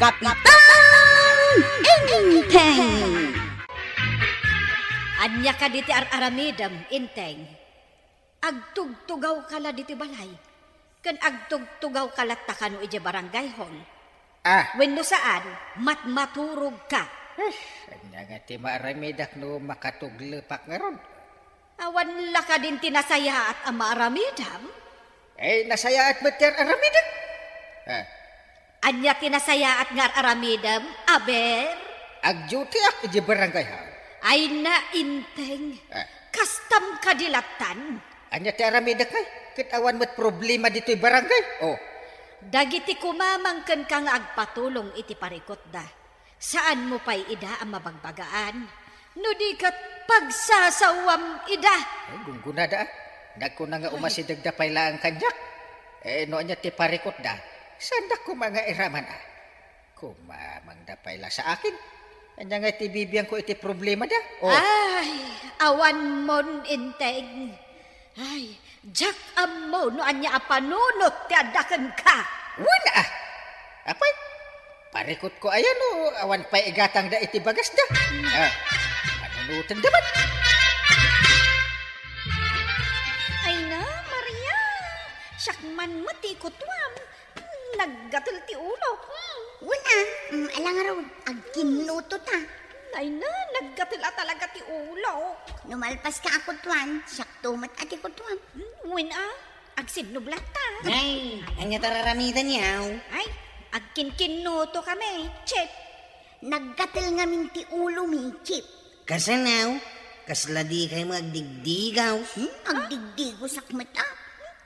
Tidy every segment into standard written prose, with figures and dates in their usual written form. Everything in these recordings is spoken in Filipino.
Kapitan Inteng. Anya ka diti aramidam, Inteng. Agtugtugaw kala diti balay. Ken agtugtugaw kalattakan iti barangay hall. Wenno saan, matmaturog ka. Anya nga ti maaramidak no makatuglepak nga ron. Awan la ka din tinasaya at ama aramidam. Nasaya at mater aramidak. Anya tinasaya at ngar aramidam, aber. Agduty ak iti barangay ha. Ay na, Inteng. Kastam kadilatan. Anya ti aramidak kay. Kitawan mo't problema dito'y barangay. Dagiti kumamangken kang agpatulong iti parikot da. Saan mo pa'y ida ang mabagbagaan? No di kat pagsasawam ida. Gungguna da. Dagko na nga umasidag da payla ang kanyak. No anya ti parikot da. Sanda ko mga iraman Kumamang da payla sa akin. Anya nga ti bibiyang ko iti problema da. Ay, awan mon, Inteng. Ay, jak amo no anya apanunot ti adaken ka. Wala Apay, parikot ko ayan awan pa'y igatang da iti bagas da. Panunutan daman. Ay na, Maria. Syakman matikotwam. Naggatul ti ulo. Wala, alang araw, agkinuto ta. Ay na, naggatul talaga ti ulo. Numalpas ka ako tuwan, sakto mat ati ko tuwan. Wina, agsinublat ta. Ay, anya tararamidan yaw. Ay, agkinkinuto kami, Chip. Naggatil nga min ti ulo mi, Chip. Kasanaw, kasla di kayo magdigdigaw. Agdigdigo sakmata.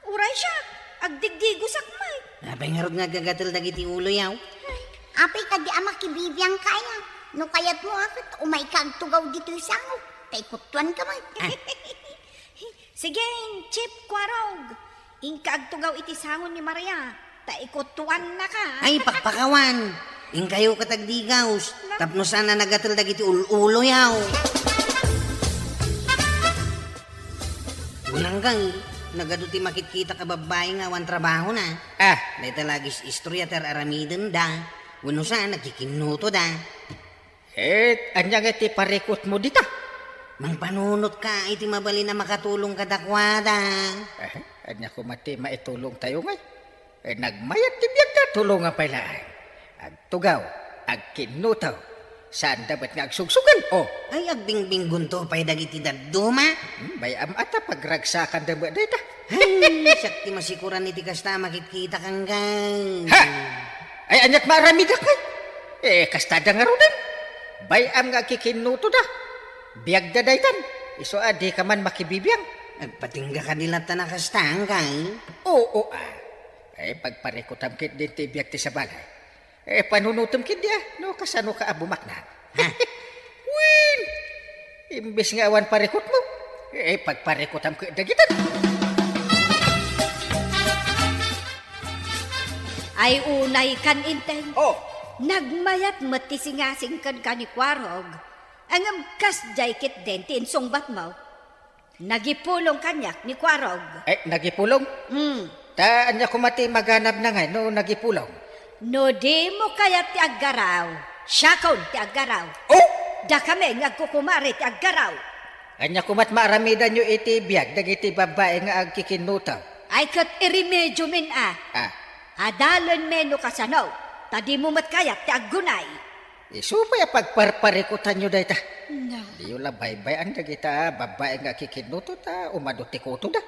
Uray siya, agdigdigo sakmay. Apay nga rod nga gagatal dagiti ulo yaw. Apay ka di ama kibibiyang kaya. No kayat mo akit, umay kag tugaw dito isango. Kay kutuan ka man. Sige, Chip Kwarog. Ingka agtugaw iti sangon ni Maria. Taikutuan na ka. Ay, pakpakawan. Ing kayo katagdigaws. Tapno sana nagatal dagiti ulo yaw. Ulang kang, nagaduti makitkita ka babae nga wan trabaho na. Dahil talagis istorya tar aramiden da. Wano saan nagkikinuto da. Anya nga ti parikot mo dita. Mang panunot ka, iti mabali na makatulong kadakwada. Anya ko mati maitulong tayo ngay. Nagmayat ti biyag na tulungan pala. Agtugaw, agkinutaw. Saan dapat nga agsugsugan? Ay, agbingbing gunto pa'y dagiti daduma. Bayam ata pagragsakan dapat dita. Ay, sakti masikuran iti kasta makitkita kang gang. Ay, anyat maramida kay. Kastada nga ro din. Bayam nga kikinuto da. Biyag da daytan. Iso adi ka man makibibiyang. Nagpatingga ka nila ta nakastang kay. Oo. Pagparikutam kit din ti biyag ti sa balay. Panunutom kit dia. No, kasano ka abumak na. Win! Imbes nga awan parikot mo. Pagparikutam kit dagitan. Ay unay kan, Inteng. Nagmayat matisingasing kan ni Kwarog. Ang amkas jay kit den ti insungbat mo. Nagipulong kanyak ni Kwarog. Nagipulong? Ta anya kumati maganap na nga no nagipulong. No di mo kaya ti aggaraw. Syakaw ti aggaraw. Da kami ngagkukumari ti aggaraw. Anya kumat maaramidan nyo iti biyag dagiti babae nga agkikinuta. Ay kat irimedyo min Adalan meno kasanaw. Tadi mo mat kaya ti aggunay. Supaya pagparparikutan nyo dayta. Di yun lang baybayan dagita babae nga kikinuto ta umaduti kuto da.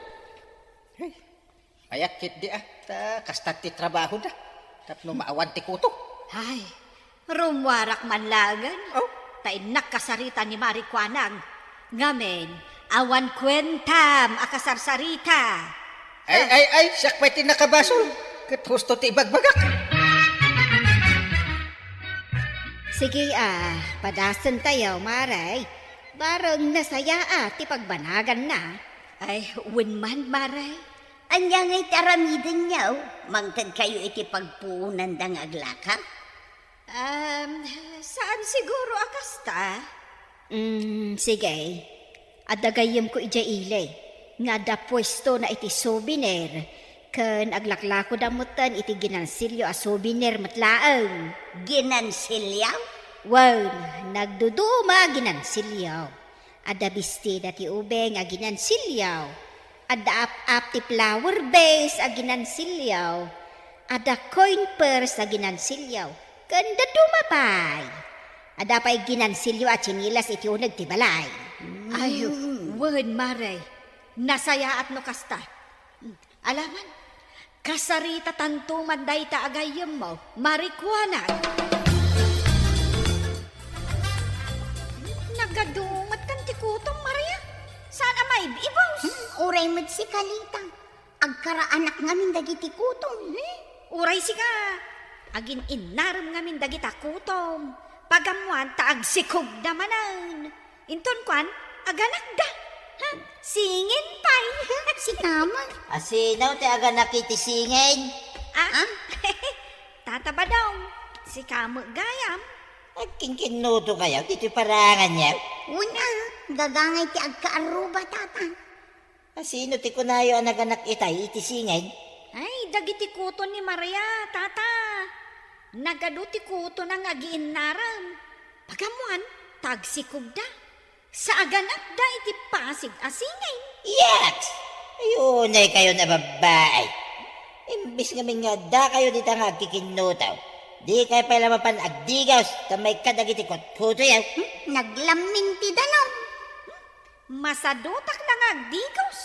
Ayat kit di ta kastat ti trabaho da. Tapno maawan ti kuto. Ay, rumwarak man lagan. Tainak kasarita ni Mari Kwanang. Ngamen, awan kwentam akasarsarita. Ay, siyak pa'y tinakabasol. Kat husto ti ibagbagak. Sige padasan tayo, Maray. Barang nasaya ti pagbanagan na. Ay, winman, Maray. Anya nga'y taramidin niyaw, mangtad kayo iti pagpuunan dang aglaka? Saan siguro akasta? Sige. Adagayem ko ija ile. Nga da pwesto na iti souvenir. Ken aglaklako damutan iti ginansilyo a souvenir matlaeng. Ginansilyaw? Wen, nagduduma ginansilyaw. Ada bisti dati ubeng a ginansilyaw. Ada ap ti flower base a ginansilyaw. Ada coin purse a ginansilyaw. Ken daduma pay. Ada pay ginansilyo at chinilas iti uneg ti balay. Ayo, wen maray. Nasaya at no kasta. Alaman, kasarita tanto manday ta agayem mo, marikwanan. Nagadumat kan ti kutong, Maria. Sana may ibaws. Uray mo't si Kalitang. Agkaraanak ngamin dagiti kutong. Uray si ka. Agin inaram ngamin dagita kutong. Pagamuan ta agsikog namanan. Inton kwan, aganak da. Ha? Singin pay. Si naman. Asinaw ti aga nakitisingin. Ah? Tataba daw. Si kamo gayam. At kinkinuto kayo, dito parangan niya. Una, gagangay ti agkaaruba tata. Asino ti kunayo ang naganak itay itisingin. Ay, dagiti kuton ni Maria, tata. Nagaduti kuton ang agiinaram. Pagamuan, tagsikog da. Sa aganak da iti pasig asingay. Yaks! Ayunay kayo na babae. Imbis nga da kayo dito nga kikinutaw. Di kayo pala mapan agdigaws ta may kadagiti kutkuto yaw. Naglamin ti dalaw. Masadutak na nga agdigos.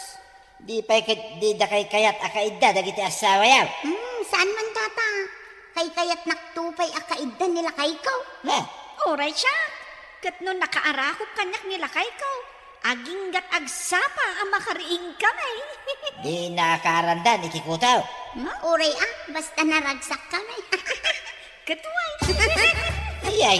Di di da kay kayat akaida dagiti asawa yaw. Saan man tata? Kay kayat naktupay akaiddan nila kay ikaw. Ha? Oray siya. Kat no nakaarakop kanyak nila kay ko. Aging gat agsapa ang makariing kamay. Di nakarandan ikikutaw. Uray basta naragsak kami. Katuway. Ayay.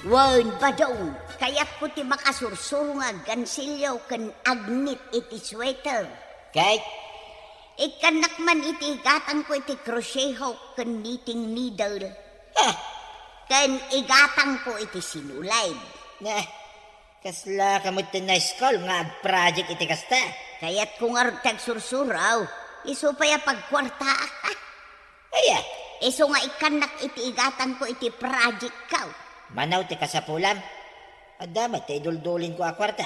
Wan badong, kayat ko ti makasursuro nga gansilyaw kan agnit iti sweater. Kay, Ikanak man iti igatang ko iti crochet kan knitting needle. ha? Kan igatang ko iti sinulay. Nga, kasla kamot na school nga project iti kasta. Kayat ko nga tagsursuraw, iso pa ya pagkwarta ka. Aya, Iso nga ikanak iti igatang ko iti project ka. manaw ti kasapulam. Adamat ti duldulin ko a kwarta.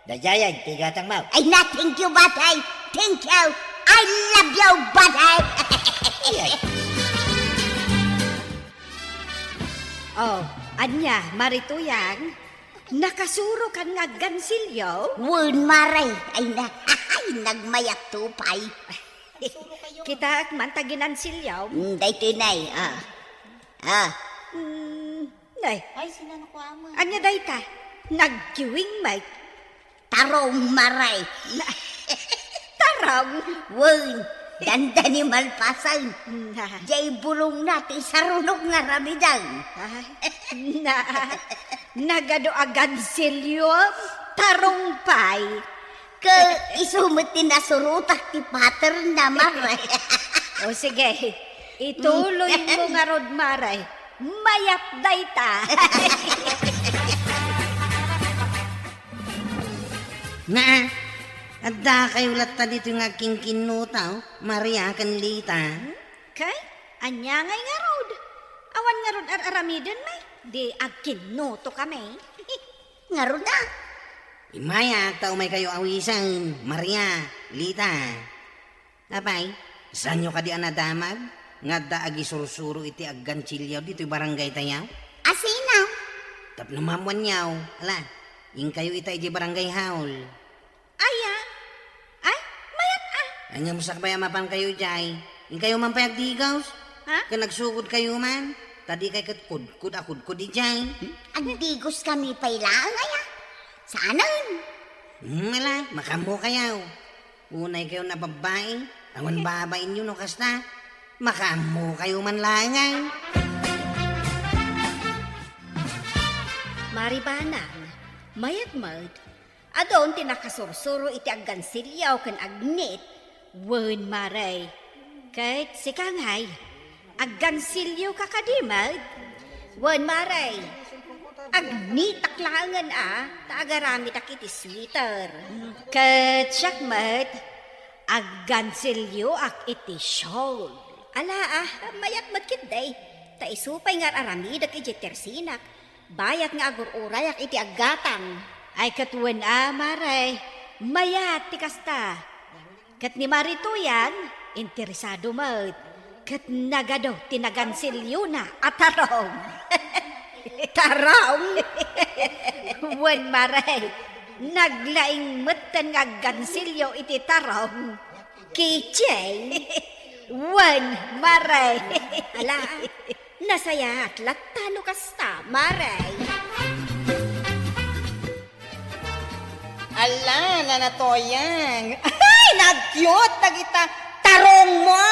Dayayag ti gatang maw. Ay na, thank you, batay. Thank you. I love you, batay. Ayay. Oh, anya, marituyang. Nakasuro kan nga gansilyo. Wun maray. Ay, nagmayat tupay. Kita ak man taginan silyaw. Day tinay, Nay, Ay, sinanukuha mo. anya day ta? Nagkiwing may Tarong maray. tarang. Wun, ganda ni malpasan. Jay bulong natin sa runok nga ramidang. Nagado agan silyo. Tarong-pay. Ka isumutin na surutak ti pattern na maray. O sige, ituloy mo nga rod maray. Mayat day ta. Na, adda kayo lata dito nga aking kinutaw, Maria Kanlita. Kay, anya ngay nga rod. Awan nga rod aramiden may. Di agkinuto kami. Ngaro na. Imaya, tao may kayo awisan, Maria, Lita. Apay, saan nyo ka di anadamag? Nga da agi sursuro iti aggan chilyaw dito barangay tayaw? Asinaw. Tap lumamuan yaw. Ala, yung kayo itay di barangay haul. Aya, ay, mayat Anya mo sakbay mapan kayo jay. Yung kayo man payagdigaws. Ha? Ka nagsugod kayo man. Tadi kay katkudkud akudkud di jay. Agdigos kami pailangay Saanan? Ala, makamu kayaw. Unay kayo na babae. Awan babain nyo no kasta. Makamu kayo man langay. Maribanang, mayat mad, adon tinakasursuro iti aggan silyaw kan agnit, wen maray. Kahit si kangay, aggan silyaw kakadimad, wen maray. Agnitak langan tagarami takiti sweater. Kat syakmat, aggansilyo ak iti shawl. Ala mayat matkit day. Ta isupay nga aramidak iti tersinak. Bayat nga agururay ak iti aggatang. Ay katwen maray, mayat ti kasta. Kat ni Marito yan, interesado mat. Kat nagado tinagansilyo na atarong. Tarong? Wen maray, naglaing matan nga gansilyo iti tarong. Kichay? Wen maray. Ala, nasaya at latano kasta, maray. Ala, nanatoyang. Ay, nag-cute na kita. Tarong mo.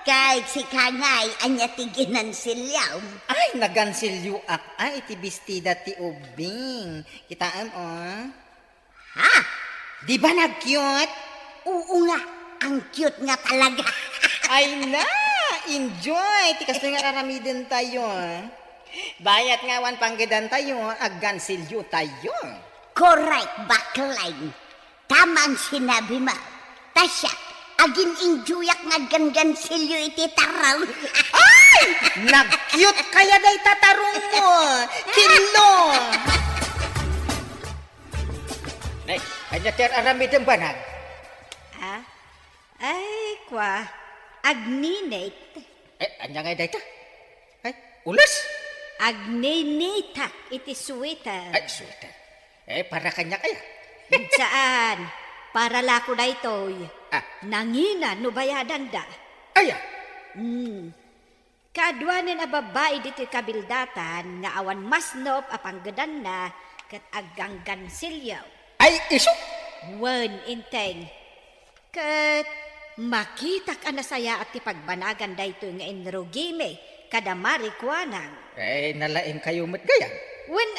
Kahit si Kangay, anya tiginan silyaw. Ay, nagansilyo ak. Ay, iti bestida ti ubing. Kitaan, Ha? Di ba nag-cute? Oo nga, ang cute nga talaga. Ay na, enjoy. Tikas na nga aramidin tayo. Bayat nga wan panggidan tayo, aggansilyo tayo. Correct, backline. Tama ang sinabi mo. Tasya, agin injuyak nga gangansilyo iti taraw. Ay! Nag-cute kaya day tatarong mo. Kilo. Nay, anya ter aramid ang banag. Ay, kwa. Agninate. Anya nga day ta? Ay, ulas? Agninitak iti sweater. Ay, sweater. Para kanya kaya. Saan? Para lako na ito'y. Nangina, no bayadan da. Aya. Kaadwanan a babae dito kabildatan nga awan masnop apanggadan na kat aganggan silyaw. Ay, iso. Wen inteng. Kat makita ka na saya at ipagbanagan dayto nga inrugime kada marikwanang. Nalaing kayo matgaya. Wen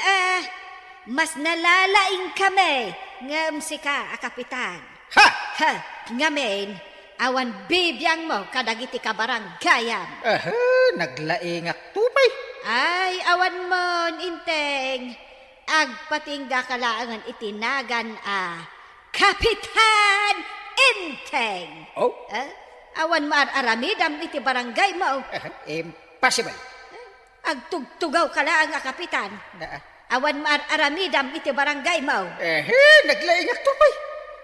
mas nalalaing kami ngam sika a kapitan. Ha! Ha, ngamen, awan bibiyang mo kadagiti kabaranggayan. Naglaing ak tupay. Ay, awan mon, inteng. Agpatingga kalaangan itinagan Kapitan Inteng. Oh? Awan maaramidam iti barangay mo. Impossible. Agtugtugaw kalaang kapitan. Awan maaramidam iti barangay mo. Naglaing ak tupay.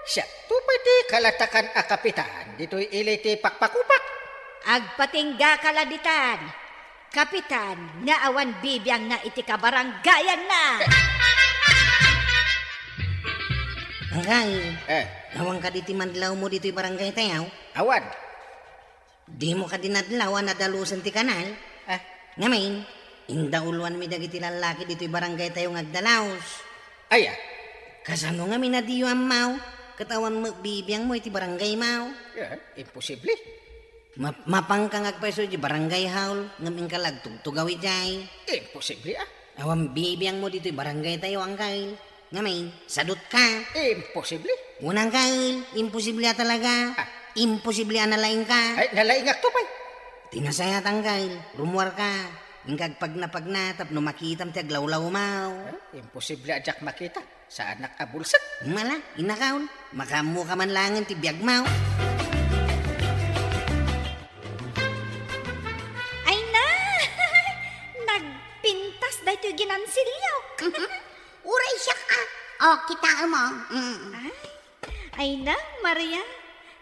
Siya, tupay ti kalatakan a kapitan. Dito'y ili ti pakpakupak. Agpatingga kaladitan. Kapitan, nga awan bibiyang na iti kabaranggayan na. Hanggang, awang ka diti madlaw mo dito'y barangay tayaw. Awan. Di mo ka dinadlaw na dalusan ti kanal. Ngamin, indauluan mi dagiti lalaki dito'y barangay tayo ngagdalaos. Aya. Kasano nga minadiyo ang mau? Katawan mo, bibiyang mo iti barangay mau. Imposible. Mapangkang agpeso di barangay haul, ngamin kalag tugtugaw ijay. Imposible Awang bibiyang mo dito'y barangay tayo ang kail. Ngamin, sadot ka. Imposible. Unang kail, imposible talaga. Imposible analaing ka. Ay, nalaing ak tupay. Tinasayat ang kail, rumuar ka. Ingkag pag na tap no makitam ti aglawlaw mau. Imposible ajak makita sa anak abulsat. Mala, inakaon. Makamu ka man langan ti biyag mau. Ay na! Nagpintas da ito ginansilyaw. Uray siya ka. Kita mo. Ay na, Maria.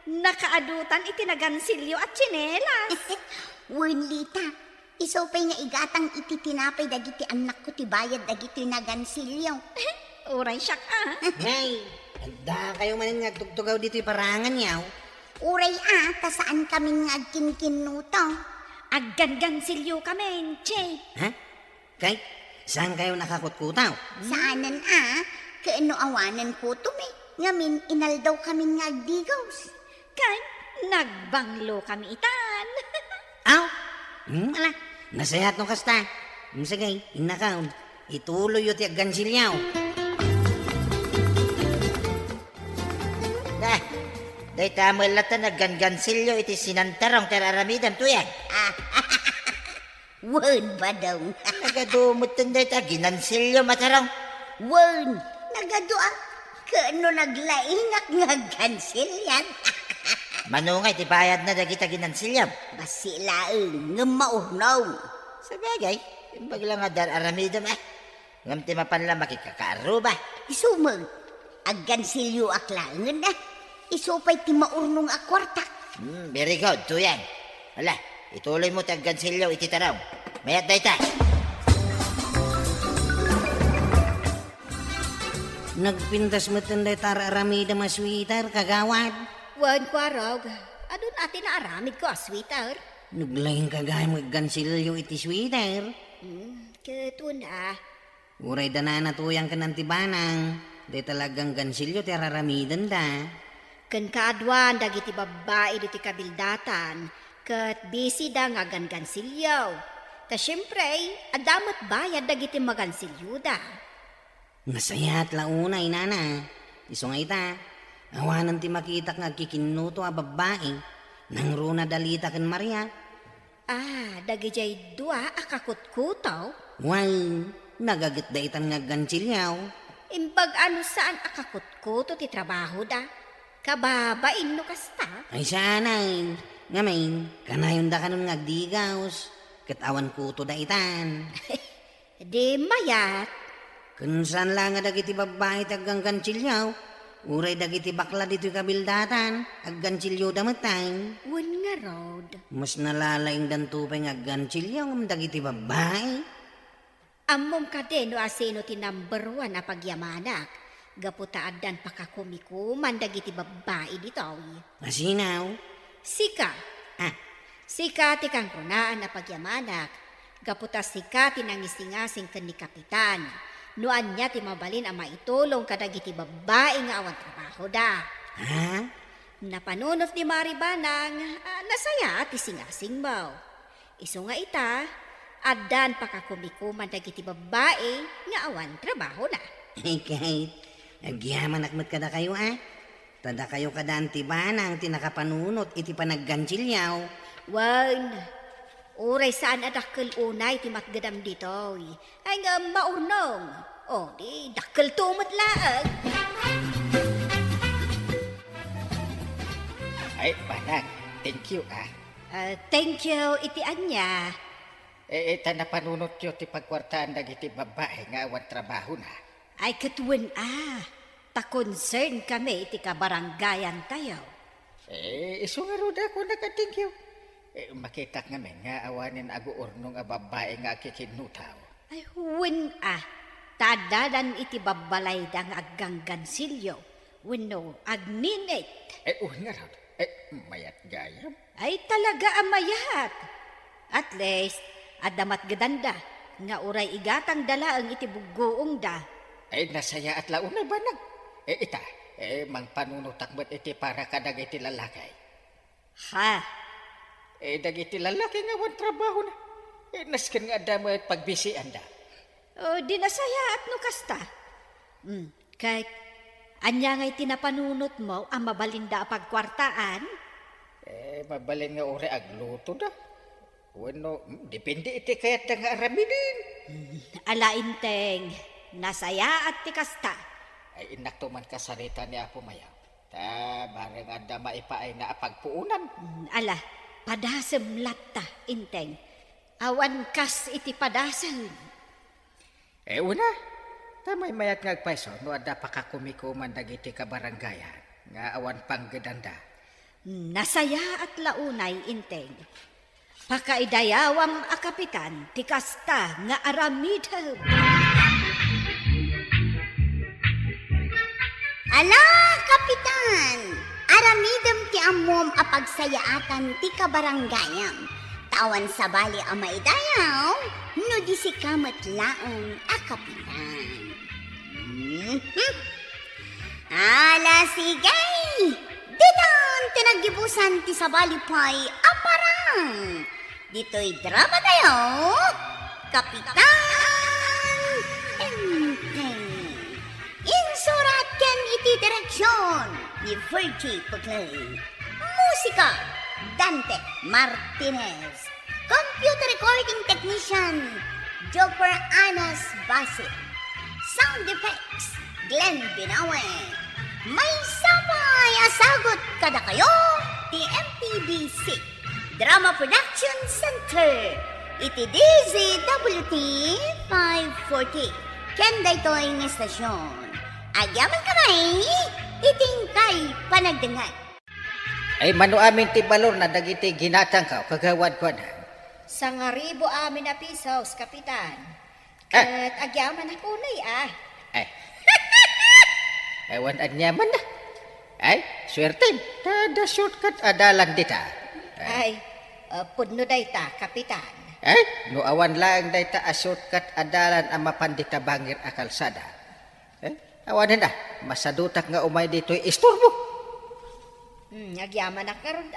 Nakaadutan itinagansilyo at tsinelas. Wernlita, isopay nga igatang iti tinapay dagiti anak ko ti bayad dagiti nagansilyo. Uray siya ka. Ngay, da kayo manin nga tugtugaw dito'y parangan yaw. Uray tasaan kami nga kinkinuto. Aggangansilyo kami, Che. Ha? Kay, saan kayo nakakutkutaw? Saanan kaano awanan ko tumi. Ngamin inaldaw kami nga digos. Kan, nagbanglo kami itan. Aw, ala, nasayat no kasta. Sige, inakaon. Ituloy yung tiaggansilyaw. Day tamal lata naggangansilyo iti sinantarong teraramidam tuyan. Wen ba daw? Nagadumot tunday ta, ginansilyo matarong. Wen, nagadua. Kano naglaingak nga gansil yan? Manungay, ti bayad na dagita ginansilyo. Basilaeng nga maunaw. Sa bagay, imbag lang nga dar aramidom ngam ti mapanla makikakaruba. Isumag, ag gansilyo aklangan na. Isupay ti maurnong akwarta. Very good, tuyan. Wala, ituloy mo ti aggansilyo iti taraw. Mayat dayta. Nagpintas mo tunday tara aramida maswitar, kagawad. Wan ko arog. Adun atin na aramid ko, sweeter. Naglaing kagay maggansilyo iti sweeter. Ketuna. Uray da na natuyang ka ng tibanang. Day talagang gansilyo ti araramidan da. Ken kaadwan dagiti babae diti kabildatan. Ket busy da nga gangansilyaw. Ta syempre, adamat bayad dagiti magansilyo da. Masayat launay, nana. Iso nga ita. Awanan ti makitak nga kikinuto a babae. Nang runa dalita ken Maria. Dagijay dua akakutkutaw. Why, nagagat da itan nga gansilyaw. Imbag ano saan akakutkuto ti trabaho da. Kababain no kasta. Ay sanay. Ngamain, kanayon da kanon nga agdigaws. Katawan kuto da itan. Di mayat. Kung saan lang nga dagiti babae tagang gansilyaw, uray dagiti bakla dito kabildatan, ag gansilyo damatay. Wan nga road. Mas nalalaing dan tupay nga gansilyaw ng dagiti babae. Amom ka din no asino ti number 1 na pagyamanak. Gaputaad dan pakakumikuman dagiti babae dito. Masinaw? Sika. Sika ti kang kunaan na pagyamanak. Gaputa sika ti nangisingasing ken ni kapitan. Noan niya ti mabalin ang maitulong kadagiti babae nga awan trabaho da. Ha? Napanunot ni Maribanang nasaya ti singasing mo. Iso nga ita, adan pakakumikuman dagiti babae nga awan trabaho na. Ay kahit, agyaman akmat kada kayo Tada kayo kadaan ti banang tinakapanunot iti panaggansilyaw. Wan, uray saan adakkel unay ti matgadam dito. Ay nga maurnong. O di dakkel tumot laag. Ay, banag. Thank you, Thank you, iti anya. Ita na panunot yun ti pagkwartaan dagiti babae nga awan trabaho na. Ay katwen ta-concern kami iti kabaranggayan tayo. Iso nga roda ko naka-thank you. Makita nga men nga awanin aguurnong a babae nga kikinutaw. Ay huwin tadadan iti babalay da nga aggangansilyo. Wenno agninit. Nga roda. Mayat gayam. Ay talaga amayat. At least, adamat gadanda. Nga uray igatang dalaang iti bugoong da. Nasaya at launay banag. Ita, mang panunutak mo't iti para kadag iti lalakay. Ha? Dagiti lalaki nga awan trabaho na. Nasken nga damo at pagbisian da. O di nasaya at no kasta. Kahit anya nga'y tinapanunot mo ang mabalinda pagkwartaan. Mabalin nga ore agluto da. Bueno, depende iti kayat da nga aramidin. Alainteng, nasaya at tikasta. Inakto man kasarita ni Apo Mayaw. Barang ada maipaay na apagpuunan. Ala, padasem latta, inteng. Awan kas iti padasem. Una, tamay mayat nga agpaiso, no ada pakakumikuman dagiti kabaranggayan, nga awan panggedanda. Nasaya at launay, inteng. Pakaidayawam a kapitan, tikasta nga aramidem. Ala, kapitan! Aramidem ti amom a pagsayaatan ti kabaranggayam. Tawan sa bali a maidayaw, no di si kamat laong a kapitan. Ala, sigay! Didan tinagibusan ti sabali pa'y aparang. Dito'y drama tayo, Kapitan Enteng. Insurat ken iti direksyon ni Virgie Pugley. Musika, Dante Martinez. Computer recording technician, Joper Anas Basit. Sound effects, Glenn Binawe. May sabay asagot kada kayo, TMPBC. Drama Production Center. Iti DZWT 540. Kenday to'y estasyon. Agyaman kamay, iting kay panagdangan. Ay mano amin ti balor na dagiti ginatang ka kagawad ko na. Sa nga ribo amin na pisos, kapitan. Ah. At agyaman ako na Ay. Ewan anyaman na. Ay, swerte. Tada shortcut adalan dita. Ay, pudno dayta, kapitan. Ay, no awan lang dayta a shortcut adalan ang mapandita bangir a kalsada. Awan na, masadutak nga umay dito'y istorbo. Agyaman na karon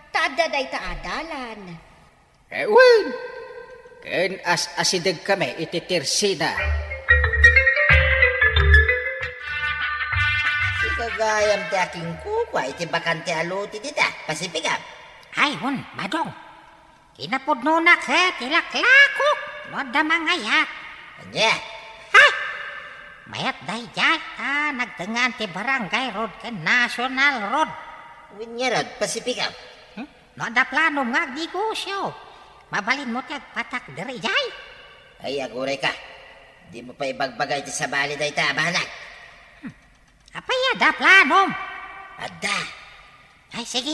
taada dayta adalan. Ewan. Ken asidag kami ititirsina. Kagayam ti aking kukwa, iti bakante aluti dita, pasipigap. Ay, hun, madong. Kinapudnunak sa tilaklakok. Wada mangayat. Anya, Mayat day jay, nagdengan ti barangay road ke National Road. winyarod, pasipigap. Wada plano nga negosyo. Mabalin mo tiyag patak diri jay. Ay, aguray ka. Di mo pa ibagbagay ti sabali day tabanak. Apay da plano. Adda, Ay, sige.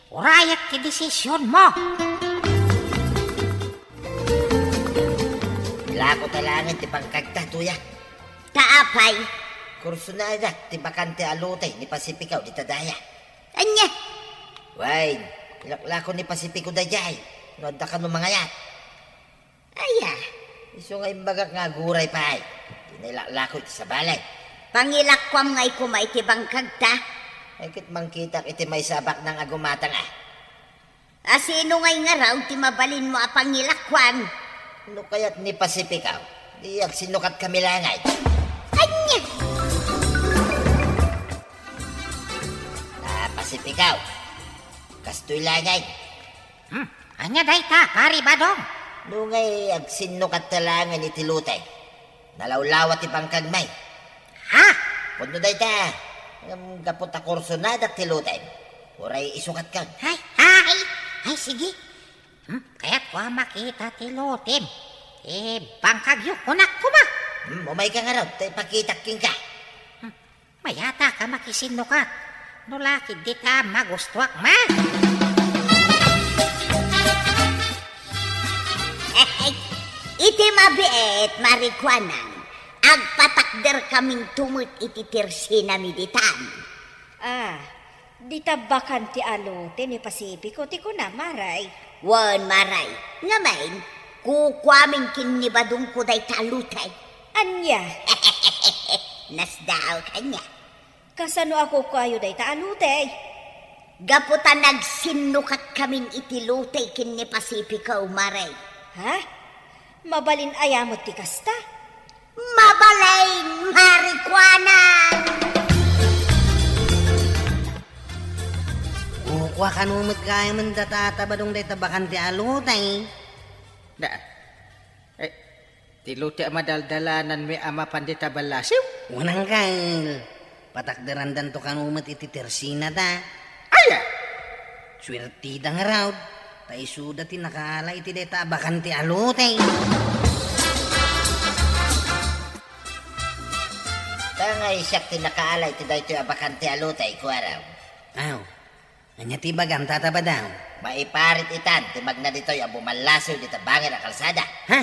Urayak ti desisyon mo. lako talangan ti pangkagta, tuya. Taapay. Kurso na adak, ti bakante alutay ni Pasipikaw di tadaya. Anya, Way, ilaklako ni Pasipiko dayay. Noda ka no mangayat. aya. Iso nga imbagak nga guray pa ay. Tinilaklako iti sa balay. Pangilakwam ngay kumay ti bangkag ta. Ay kit mangkitak iti may sabak ng agumatang ah. Asino ngay nga raw ti mabalin mo a pangilakwam. No kaya't ni Pasipikaw, diyak sinukat kami langay. Anya, Pasipikaw, kastoy langay. Anya day ta, pari badong. No ngay ag sinukat talangan iti lutay. Nalawlawat ti pangkagmay. Ha? Kundo day ta, ang kapot a kurso na dak ti lutay. Uray isukat ka. Ay, sige. Kaya't ko makita ti lotem. Bangkagyo kunak ko ba? Umay ka nga raw, tayo pakitak king ka. Mayata ka makisinukat. Nulakid di ka magustuak ma. iti mabiet marikwanan. Agpatakder kaming tumut iti tirsina miditan. Di tabakan ti alote ni Pasipiko, ti ko na maray. Wan maray, ngamain, kukwaming kinibadong ko day talutay. Anya, Nasdaaw kanya. kasano ako kayo day taalute? Gaputan nagsinukat kaming itilutay kin ni Pasipikaw maray. Ha? Mabalin ayamot ti kasta? Mabalay marikwanan! Kukwa ka numit kaya man datatabadong day tabakan ti alutay. Da. Eh, tiluti madaldalanan may ama pandita balasiw. Unang kail. Patakdarandan to kanumat iti tersina ta. Aya. Swertida nga raw. Taisuda ti nakala iti day tabakan ti alutay. Tangay siyak ti nakaalay ti daytoy abakante alutay ko araw. Aw, anya ti bagan tatabadaw. Maiparit itan ti magna ditoy ang bumalasaw dito bangin ang kalsada. Ha?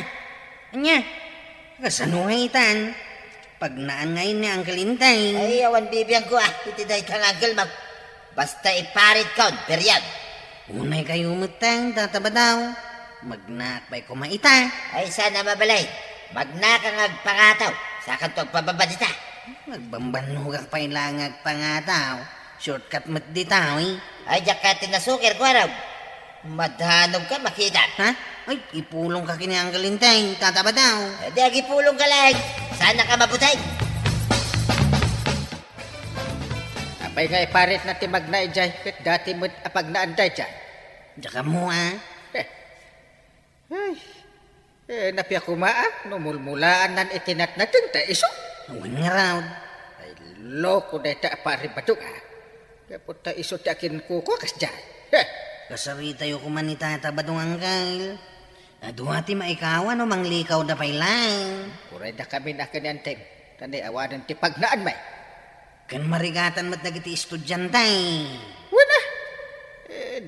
Anya? Kasano nga itan? Pag naan ngayon ni Uncle Intay. Ay, awan bibiyang ko iti daytang angkel mag. Basta iparit kaun, period. Unay kayo umutang tatabadaw. Magnak pa'y kumaita. Ay, sana mabalay. Magna kang agpangataw. Sakan to agpababa dita. Magbambanugak pa'y langag pangataw. Shortcut mat ditaw eh. Ay, diyak ka tinasukir ko araw. Madhanog ka makita. Ha? Ay, ipulong ka kini Uncle Intay. Tatabadaw. Ay, di agipulong ka lang. Sana ka mabutay. Apay nga iparit na ti magna ijay. Ket dati mo apag naanday dyan. Daka mo ah. Ay, napya kumaa, numulmulaan nan itinat natin ta iso. Wan nga raw. Ay, loko na ita pari badong Kapot ta iso ti akin kuko kas dyan. Kasari tayo kumanita tabadong angkal. Aduhati maikawan o manglikaw da pay lang. Kuray na kami na kanyantem. Tanay awanan ti pagnaan may. Kan marigatan mat dagiti estudyantay. Wala.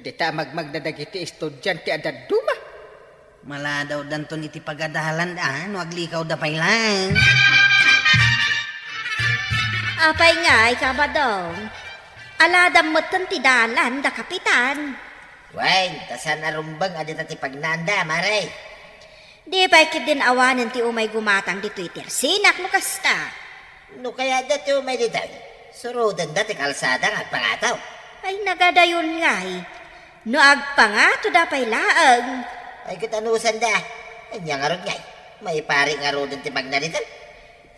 Di ta magmagdadagiti estudyante adad duma. Mala daw danton iti pagadalan no aglikaw da pay lang. Apay nga, ikabadong. Aladam mo ti dalan da kapitan. Wain, tasan arumbang adita ti pagnanda, maray. Di ba din awanan ti umay gumatang dito itirsinak mo kasta. No kaya dati may dito. Surudan dati kalsada at pangataw. Ay nagadayon nga no agpangato da pay laang. Ay katanusan da. Ay niya nga ron ngay. May pari nga ron ti pagnaritan.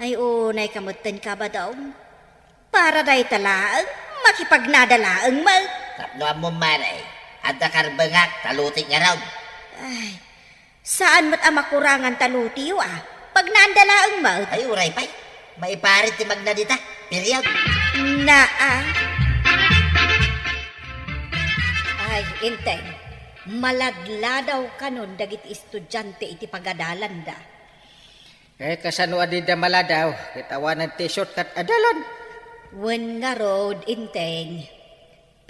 Ay unay kamutan ka ba daw? Para day talaang makipagnadalaang mag. Kapnoan mo maray. Adda karbangak, talutik nga raw. Ay, saan mo't makurangan talutiyo Pag naandalaang mag. Ay uray pay. May pari ti magnadita. Period. Ay, inteng. Maladla daw kanon dagit estudyante iti pagadalan da. Kasano adida maladaw. Kitawanan ti shortcut adalan. Wen nga road, inteng.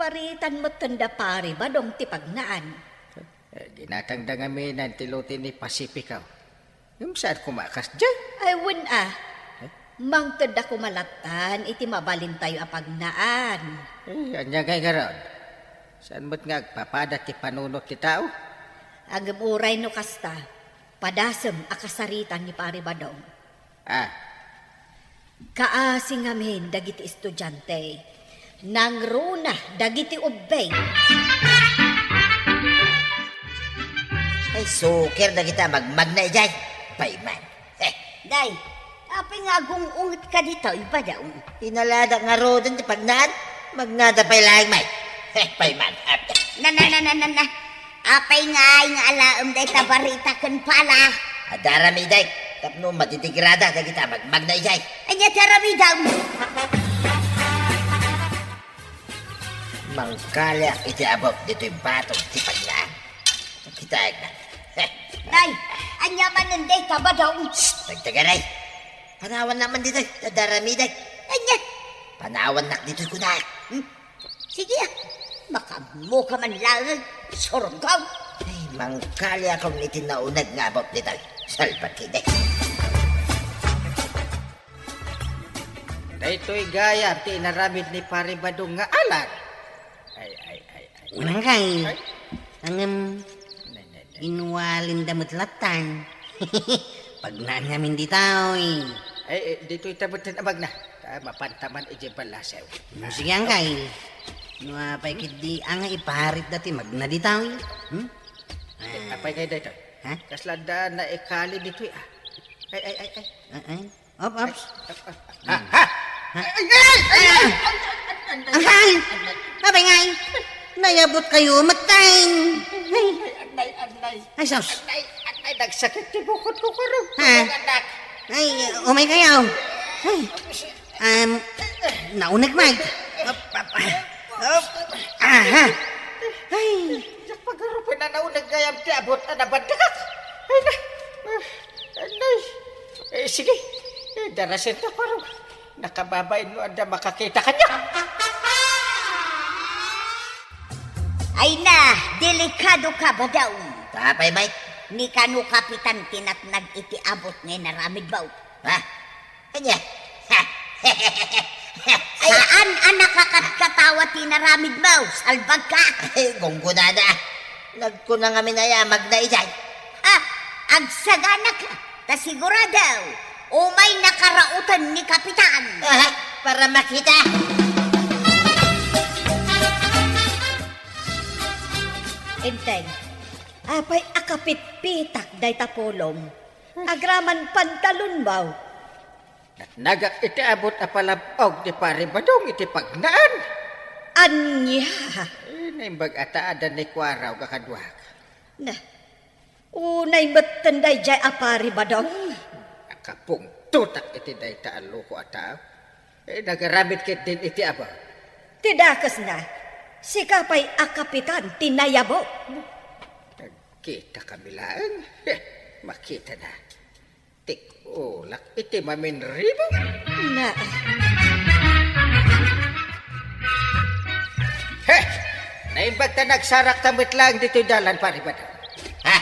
Paritan mo tanda pare ba dong tipagnaan? Dinatangda nga may nantiluti ni Pacificaw. Yung saan kumakas dyan? Ay, wen Mang tanda kumalatan, iti mabalin tayo apagnaan. Anya ngay nga ron. Saan mo't nga agpapada ti panunot ti tao? Agamuray no kasta, padasem akasaritan ni pare ba dong? Kaasing amin dagiti estudyante. Nangruna dagiti ubbay. Ay suker na kita magmagna ijay. Payman. Day, apay nga ungit ka dito, iba daw. Inalada nga rodan ti pagnaan. Magnada pay lang may. Payman. Na. Apay nga alaam day tabarita kan pala. Adarami day. Tapno matitigrada na kita magmagna ijay. Anya tarami daw. Mangkalyak iti abot dito yung batong ti pagnaan. Kita na. Day, anya mananday ka ba daw? Nagtagaray. Panawan naman dito. Adarami day. Anya. Panawan nak dito ko na. Sige baka mo ka man lang. Surgaw. Ay, mangkalyak akong itinaunag nga abot dito. Salpat kiday. Daytoy gaya ti inaramid ni pare badong nga alan. Ay. Unang kay. Ang inwalin damot latan. Pag naangamin di tao Dito'y tabutin amag na. Mapantaman ije balasew. Sige ang kay. Nuapay kidi ang iparit dati magna di tao Apay kayo dito. Ha? Kaslanda na ikali dito'y Ay. Ops. Ay! Ang kay. Abay ngay. Nayabot kayo matay. Ay, sos. Ay, nagsakit ti bukod ko karong. Ha? Ay, umay kayo. Ay, naunag mag. Aha. Ay. Pagkaroon na naunag gayam ti abot na nabandakak. Ay na. Sige. Darasin na parang nakababay no anda makakita kanya. Ay na, delikado ka ba daw? Tapay may. Ni kanu kapitan tinatnag iti abot ngay naramid baw. Ha? Kanya? Saan ang nakakatkatawa tinaramid baw? Salbag ka. Ay, gunggunada. Nagkunang kami na yamag na ijay. Agsagana ka. Tasiguradaw. Umay nakarautan ni kapitan. Para makita. Inteng. Apay akapit-pitak day tapolom. Agraman pantalon baw. Nagak iti abot apalabog ti pare badong iti pagnaan. Anya. Naimbag ata adan ni kwaraw kakadwak. Na. Unay matanday jay apari badong. Akapong tutak iti day taalo ko ataw. Nagaramit kit din iti aba. Tidakas na. Si kapay akapitan tinayabo. Kita kami lang. Makita na. Tik-ulak iti maminribo. Na, Naimbag ta nagsarak tamit lang dito dalan pari ba? Ha?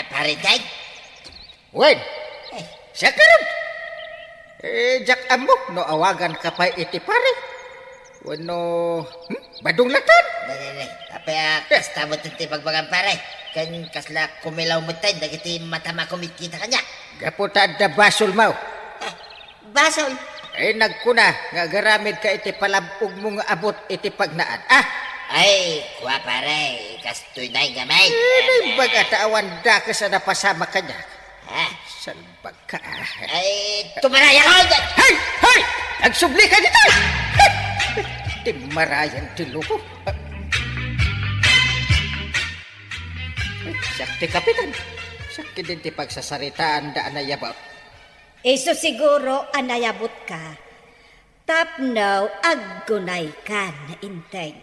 Parintay? Wen! Siya karon! Jack amok no awagan ka pa iti pare. Wano, badong latan. Dali. Tapi kasta mo tinti pagbagang pare. Kan kasla kumilaw mo tayo, dagiti matama kumikita kanya. Gaputa da basol mau. Basol. Nagkuna nga garamid ka iti palabog mo nga abot iti pagnaan. Ay, kuha pare, kastoy na yung gamay. Naimbag atawan da ka sa napasama kanya. Ha? Salbag ka. Ay, tumaraya ka! Hay! Hay! Nagsubli ka dito! Timarayan tiluko. Sakti kapitan. Sakti din ti pagsasaritaan daan na yabaw. iso siguro anayabot ka. Tapnaw aggunay ka na inteng.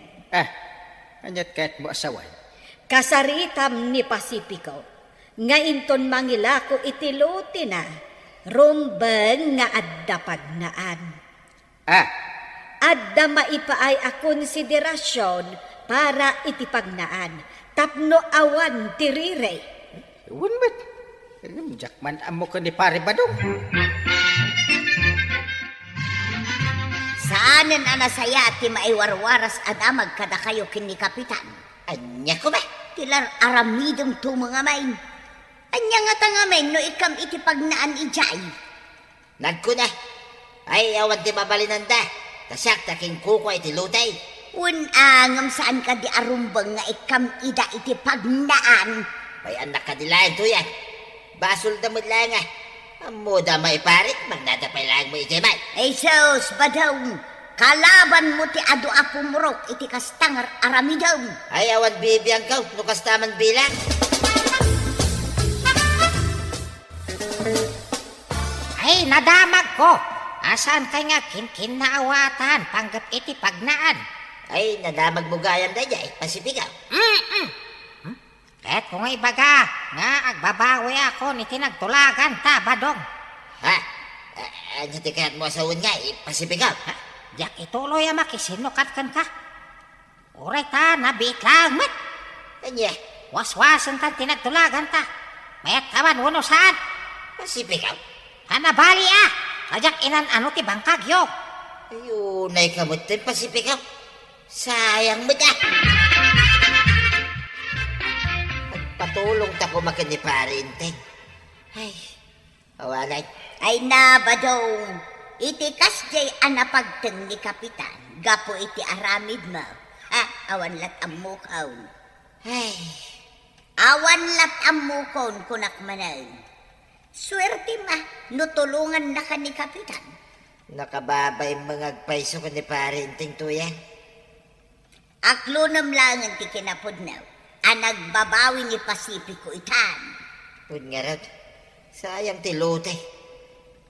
Anyat kahit mo asaway. Kasaritam ni Pasipiko. Nga inton mangilako itiluti na. Rumbeng nga adda pagnaan. Adda maipaay a konsiderasyon para iti pagnaan. Tapno awan tirire. Wunmet. Jakman amo ka ni pare badong. Saanen anasaya ti maiwarwaras adamag kada kayo kini kapitan. Anya ko ba? Tilar aramidong to mga main. Anya nga tangamen no ikam iti pagnaan ijay. Nagkuna. Ay, awan ti mabalinanda. Tasak taking kuko iti lutay. Unangam saan ka di arumbang nga ikam ida iti pagnaan. Ay, anak ka dilayan to yan. Basol damod lang ah. Amo damay parit, magnadapay lang mo iti may. Ay sus, badaw. Kalaban mo ti adu apumurok iti kastangar aramidaw. Ay, awan bibiyang ka, nukas taman bilang. Ay, nadamag ko. Asan kay nga kinkinnaawatan panggap iti pagnaan? Ay, nadamag mo gayam na dyan, pasipigaw. Kahit kung ibaga, nga agbabawi ako ni tinagtulagan ta, badong. Ha? Ano ti kaya't mo asawin nga, pasipigaw. Diyak ituloy ang makisinukat kan ka. Uray ta, nabiit lang, mat. Anya, Waswasan kan tinagtulagan ta. Mayat kaman, uno saan? pasipigaw. Kanabali Kajak inan ano ti bangkagyo. Ayun, ay kamot din pasipigaw. Sayang mo da. Patulong ta ko makin ni parinteng. Ay, awanay. Ay na badong. Iti kasjay anapagteng ni kapitan. Gapo iti aramid mo. Awan lat amukaw. Ay, Awan lat amukon kunak manay. Swerte ma, nutulungan na ka ni kapitan. nakababay mga agpaiso ko ni parinteng to yan. Aklunam lang ang ti kinapudnaw. Nagbabawi ni Pasipiko itan. Pun nga rad, sayang tilote.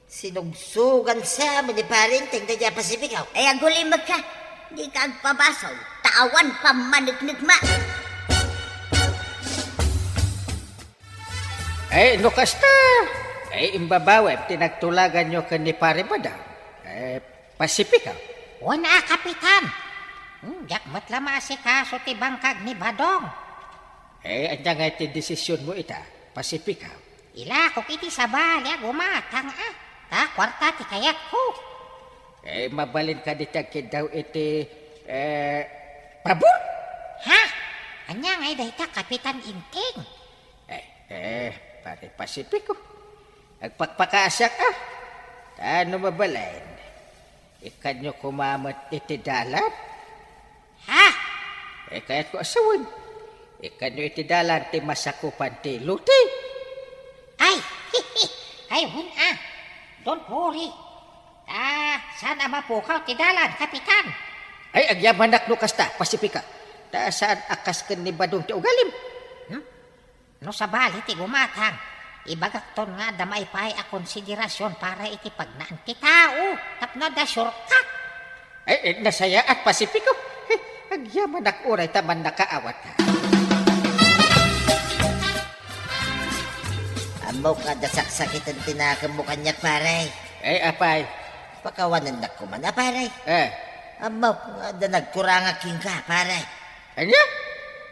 Sinugsugan sa mo ni parinteng na dyan pasipikaw. Ay agulimag ka. Di ka agpabasaw. Tawan pa manignig ma. Nukas ta. Imbabawe, tinagtulagan nyo ka ni pare badang. Pasipikaw. Una, kapitan. Diyak matla kaso ti bangkag ni badong. Anya nga iti desisyon mo ita, pasipikaw. Ila kung iti sabali gumatang Ta kwarta ti kayat ko. Mabalin ka ditagkid daw iti, pabor. Ha? Anya ngay dahita kapitan inting. Pare pasipiko. Nagpakpakasak Ano mabalin? Ikan nyo kumamat iti dalan? Ha? Kaya't ko asawan. Ikan nyo iti dalan ti masakupan ti luti. Ay, don't worry. Saan mapukaw ti dalan, kapitan? Agyaman nakno kasta, pasipika. Saan akas ken ni badong ti ugalim? No sa bali ti gumatang. Ibagakton nga damay pa'y a konsiderasyon para iti pagnaan ti tao. Tapno da shortcut. Nasaya at Pasipiko. Agyaman ak uray taman nakaawat ka. Amaw ka da saksakitan tinakam mo kanyak, paray. Apay. Pakawanan na ko man, paray. Amaw da nagkurangaking ka, paray. Anya?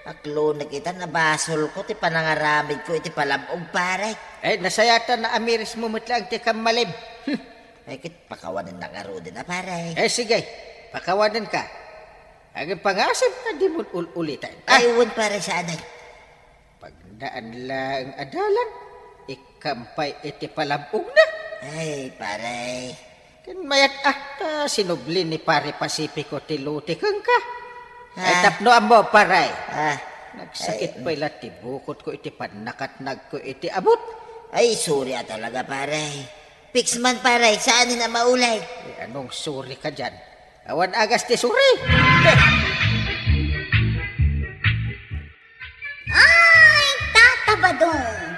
Aklo na kita na basol ko, ti panangaramid ko, iti palabog, paray. Nasayatan na amiris mo mutlang ti kamalim. Ay, kit pakawanan na karo din, paray. Sige, pakawanan ka. Ang pangasam na di mo ulitan. Ayun, paray, sa anay. Pagdaan lang adalan, ikampay iti palabog na. Ay, paray. Kan mayat sinublin ni pare Pasipiko ti luti kang ka. Tapno amo paray. Nagsakit pa ila ti bukot ko iti panakatnag ko iti abot. Ay, sorry talaga, paray. Fix man, paray, saan na maulay? Anong suri ka dyan? Awan agas ti suri. Ay, tatabadong.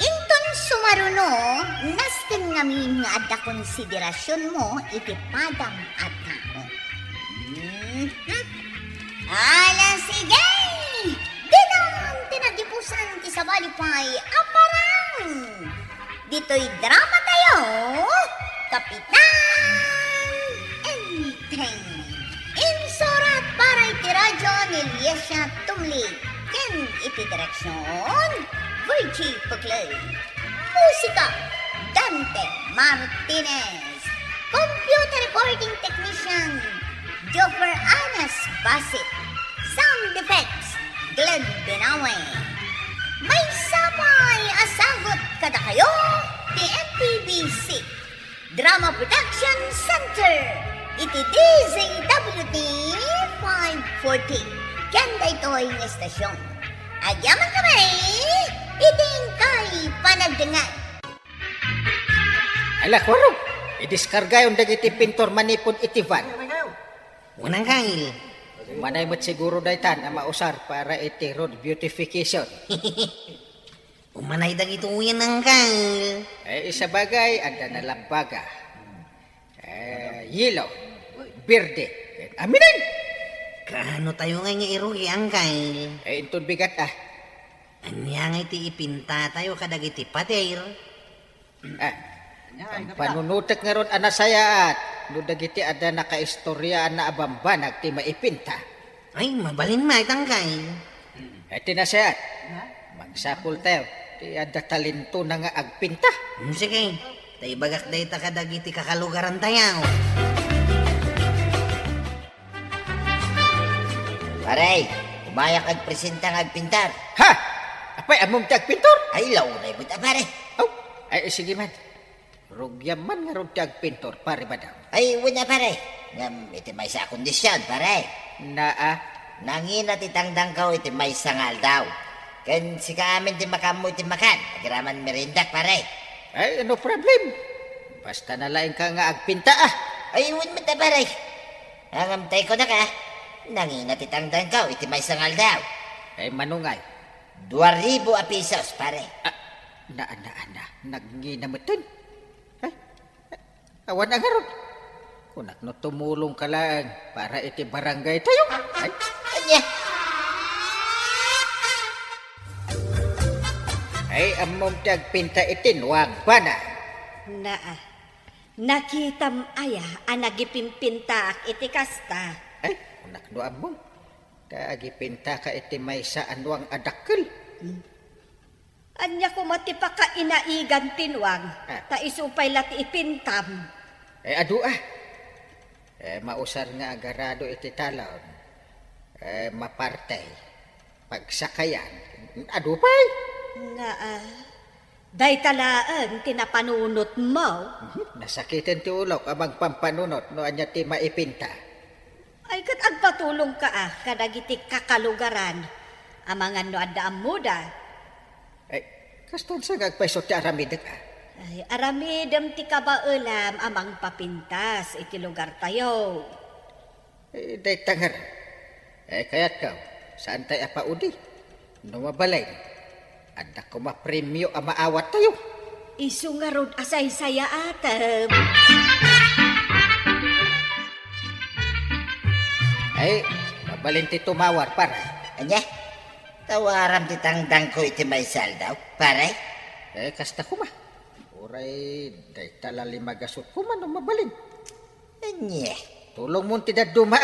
Inton sumaruno, nasken ngamin nga adda konsiderasyon mo iti padam at tao. Ala, sige! Dinang tinagipusan ti sabalipay aparang. Dito'y drama tayo, Kapitan Enteng. Insurat para iti radyo ni Liesya Tumli. Ken iti direksyon, Virgie Puclay. Musika, Dante Martinez. Computer recording technician, Joffer Anas Basit. Sound effects, Glenn Binawe. May sabay asagot kada kayo, the MPBC Drama Production Center. Iti DZWT 540. Kanda ito'y estasyon. Agyaman kami, iting kay panagdangan. Ala, kwarog. Idiskarga yung dagiti pintor manipon iti van. Unang kail. Manay mo't siguro daytan ang mausar para iti road beautification. Umanay dag ito yan ang kail. Isa bagay, anda na lambaga. Yellow, berde, aminin! Kaano tayo nga irugi ang kail? Intun bigat Anya nga iti ipinta tayo kadag iti pater. Panunutek nga ron anasaya at nudagiti ada nakaistorya na abambanag ti maipinta. Ay, mabalin ma itang kail. Tinasayat, magsapul tayo. Ti ada talento na nga agpinta. Sige, tayo bagak day ta kadag iti kakalugaran tayo. Paray, umayak agpresenta ng agpintar. Ha! Apay, among ti agpintor? Ay, launay mo ta, paray. Sige man. Rugyam man nga ron ti agpintor, pare madam. Ay, wala, paray. Ngam, iti may sa kondisyon, paray. Nangina ti tangdang ko, iti may sangal daw. Ken si kaamin ti makamu iti makan. Agiraman merindak, paray. No problem. Basta nalaing ka nga agpinta Ay, wala mo ta, paray. Nangamtay ko na ka. Nangina ti tangdang ko, iti may sangal daw. Manungay. 2,000 a pesos, pare. Nagnginamutin. Awan ang harap. Kunak no tumulong ka lang para iti barangay tayo. Anya? Among tagpinta itinwag ba na? Nakitam aya ang nagipimpinta iti kasta. Kunak no among. Agipinta ka iti may sa anwang adakkel. Anya ko matipa ka inaigan tinwag. Ta isupay lati ipintam. Mausar nga agarado iti talon. Mapartay. Pagsakayan. Adupay. Day talaan tinapanunot mo. Nasakitin ti ulok abang pampanunot no anya ti maipinta. Ay kat agpatulong ka kadagiti kakalugaran. Amangan no adda amuda. Kastan sa gagpaisot ti aramidek Ay, aramidem ti kabaulam amang papintas iti lugar tayo. Day tangar. Kayat ka, saan tayo apaudi? No mabalay. Ada ko mapremyo ang maawat tayo. Isu nga rod asay saya atem. Ay, mabalin ti tumawar, paray. Anya? Tawaram ti tangdang ko iti may saldaw, pare. Kasta ko ma. Uray, day talali magasot ko man mabalin. Anya? Tulong mo ti daduma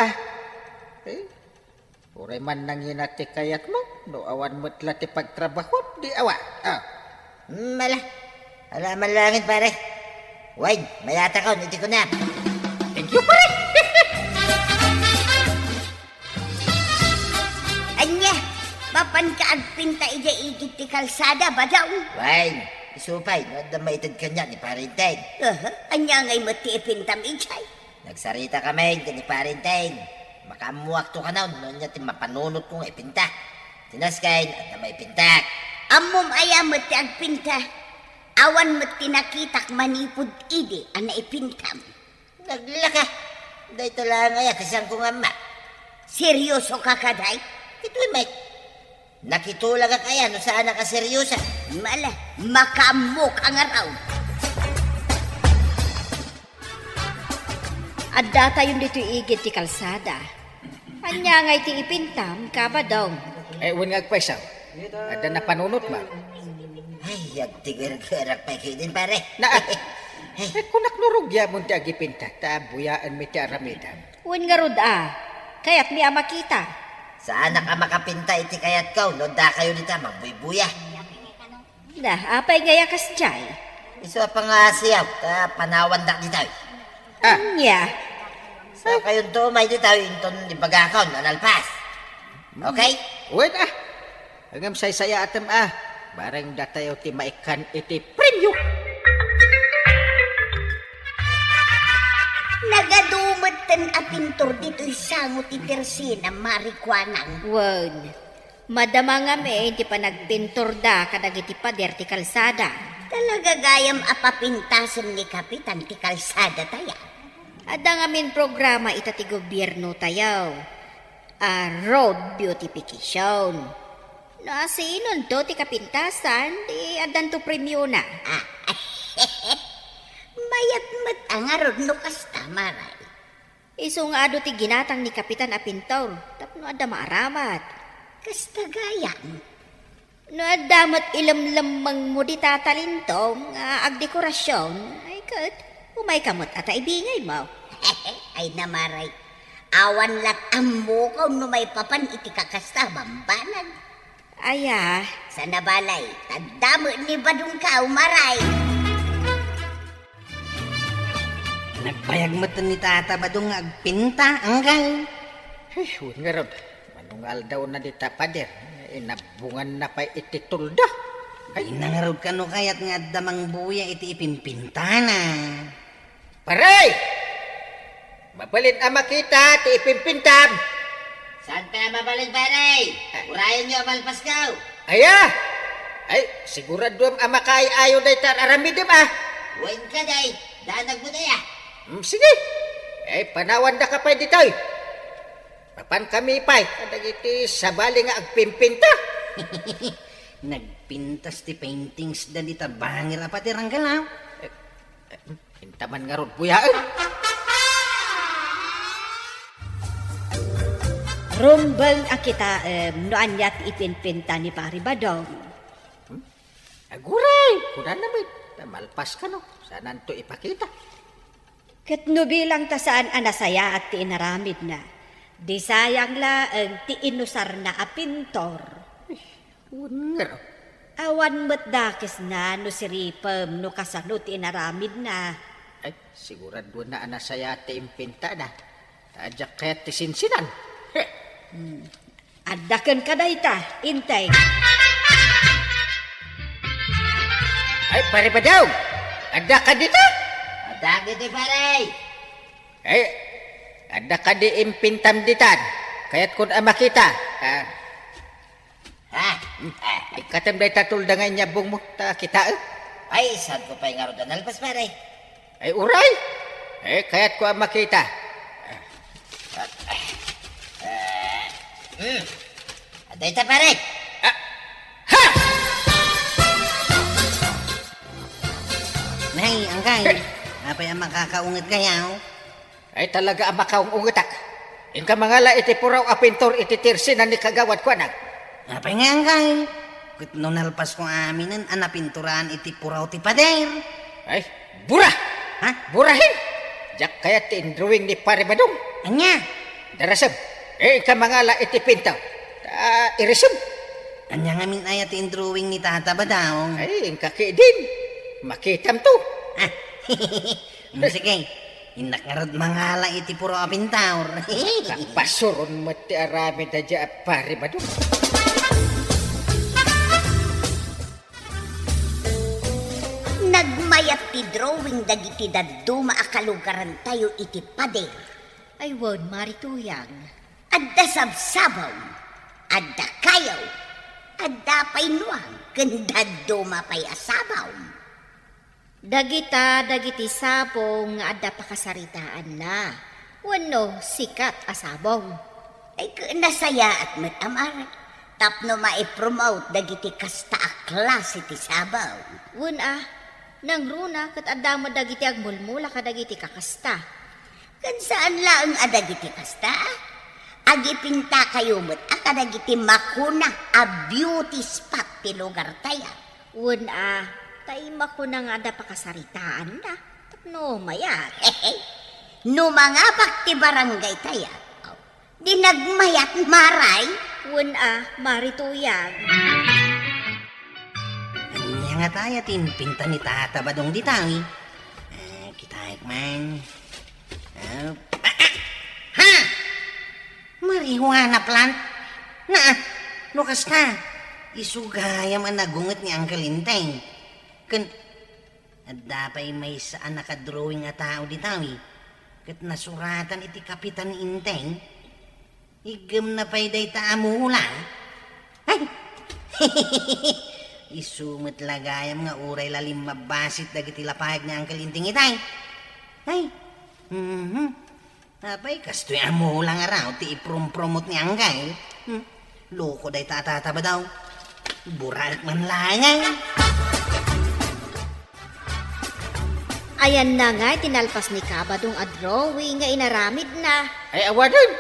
uray man nanginati kayat mo. No awan mo't ti pagtrabaho, di awa. Mala. Alaman langit, pare. Wait, mayata ko, niti ko na. Thank you, pare. Anya, papan ka agpinta ija igit ti kalsada ba daw? Wait, isupay, no, da maitid ka niya ni Parinteng. Anya ngay mati ipintam ijay. Nagsarita kami, ni Parinteng. Makamuwak to ka na, no niya ti mapanunot kong ipinta. Tinaskain, at na may pintak. Amom ayamot ti agpinta. Awan mo't tinakitak manipod idi ang naipintam. Naglaka. Day talang ay atisang kong ama. Seryoso ka kaday? Ito'y may nakitulag ka kaya no saan ka seryosa. Mala, makamok ang araw. Adda tayo dito igit ti kalsada. Anya ngay ti ipintam, kabadong. Wan nga agpaisaw. Ada na panunot ba? Ay, agtigar-garak pa kayo din, pare. Kunak nurugya mo ti agipinta. Buyaan mi ti aramidan. Wen nga rod kaya't mi makita. Saan ka makapinta iti kayat ka? Noda kayo dito, magbuy-buya. Nah, apay ngaya kas jay. Iso pa nga siyaw, panawan dak dito. Anya, So kayong tumay dito, inton ibagakaw, nanalpas. Okay? Wait Hanggang say-saya atem Barang datayo ti maikan iti premyo. Nagadumot ten apintor dito'y sango ti Tersina marikwanang. wen. Madama nga me, hindi pa nagpintor da kadag iti pader ti kalsada. Talaga gayam apapintasan ni Kapitan ti kalsada taya. Ada nga min programa ita ti gobyerno tayaw. Road beautification. Nasinon to ti kapintasan, di adan to premyo na. Mayat mat ang arod no kasta maray. Iso nga ado ti ginatang ni Kapitan Apintor, tapno ada maaramat. Kasta gayam. No adamat ilamlamang mo di tatalintong agdekorasyon, ay kat, umay kamot at ibingay mo. Ay namaray. Awan lat ammo ko no may papan iti kakasta bambanag. Aya, Sa nabalay, tagdamo ni badung ka umaray. Nagpayag mo to ni Tata Badong nga agpinta, anggal. Wan nga rod. Manungal daw na di tapader. Inabungan na pa iti tulda. Ay nangarod ka no kayat nga damang buya iti ipimpinta na. Paray! Mabalin ang makita ti ipimpintam. Saan pa mabalin, pare? Urayan niyo malpas ka. Ay, sigurado ang amakay ayaw na itar aramidem Wain ka, day. Danag mo na ya. Sige. Panawan na ka pa dito. Papan kami pa'y. Kadag iti sabali nga agpimpinta. Nagpintas ti paintings da dita bangir apa ti ranggalaw. Intaman nga ron buyaan. rumbang akita no anyat ipinpinta ni Pari Badong. Aguray! Kuna naman. Malpas ka no. Saan to ipakita? Kat no bilang ta saan anasaya at ti inaramid na. Di sayang laeng ti inusar na apintor. Nga. Awan matdakis na no siripem no kasano ti inaramid na. Ay, sigurado na anasaya ti impinta na. Tadyak kaya ti sinsinan. Adaken ka dayta, intay. Ay, pare pa daw. Ada ka dito? Adag dito, pare. Ay, ada ka di impintam ditan. Kaya't kung makita. Ikatam day tatuldangan niya bung mo. Kita Ay, saan ko pa yung araw na nalpas, pare? Ay, uray. Ay, kaya't ko makita. Aday ta, pare. angkay. Apay ang makakaungit kayaw. Ay talaga ang makaong ungitak. Inka mangala iti puraw a pintor iti tirsin ni kagawad ko anak. Apay nga angkay. Kut nunalpas ko aminan, anapinturaan iti puraw ti pader. Ay, bura! Ha? Burahin! Jak kaya ti drawing ni pare Badong. Anya? Darasam, inka mangala iti pintaw. Irisum. Anya nga min ayat ti drawing ni Tata Badong. Ay, inka din. Makitam to. Ah, sige. Inak nga rod mangala iti puraw a pintaur. Kapasuron mo ti arami da dya pare Badong. Nagmayat ti drawing dagiti daduma a kalugaran tayo iti pader. Ay, won, marituyang. Adda sabsabaw, adda kayaw, adda painuang, kanda duma pay asabaw. Dagiti sabong nga adda pakasaritaan na. Wano, sikat asabong. Ay nasaya at matamar. Tapno ma-promote dagiti kasta a klase ti sabaw. Wun nang runa kat adda mo dagiti agmulmula kadagiti kakasta. Kan saan lang adagiti kasta? Agipinta kayo mo't akadagiti makuna a beauty spot ti lugar taya. Wun taima ko na nga adda pakasaritaan na. Tapno mayat. No mga bakti barangay taya. Di nagmayat maray. Wun marituyang. Anya nga tayo pinta ni Tata Badong di tayo. Kitayak man. Ha! Marihuana plant? Lukas ka. Isugayam ang nagungot ni Uncle Inteng. At dapay may saan nakadrawing nga tao di tayo. Kat nasuratan iti Kapitan Inteng. Igam na pa'y day taamula. Ay! Isumit lagayam nga uray lalim mabasit dagiti lapahag ni Uncle Inteng itay. Ay! Apay, kastoy amula nga raw ti iprom-promote ni Angay. Loko day Tata ba daw? Burak man langay. Ayan na nga, tinalpas ni Kabadong a drawing nga inaramid na. Ay awadan.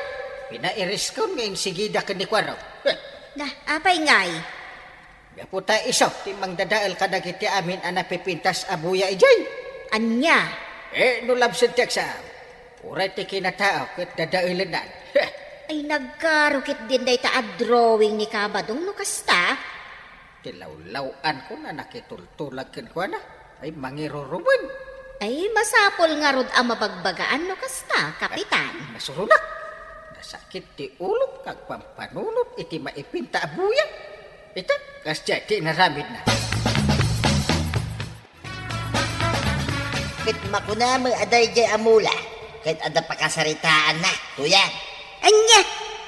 Pinairis ko ngayon sigida ka ni Kwaraw. Apay ngay. Gaputa isaw, timang dadaal ka dagiti amin anapipintas abuya ijay. Anya? Nulabsan tiyak sa uray ti kinatao kat dadailan na. Ay nagkarukit din day a drawing ni Kabadong no kasta. Tilawlawan ko na nakitultulag kan ko na. Ay mangiruruman. Ay masapol nga rod ang mabagbagaan no kasta, Kapitan. Masurunak. Nasakit ti ulo kag pampanunot iti maipinta abuya. Ita, kasya ti naramid na. Kit makuna mo aday jay amula. Kit ada pakasaritaan na. Tuyan. Anya,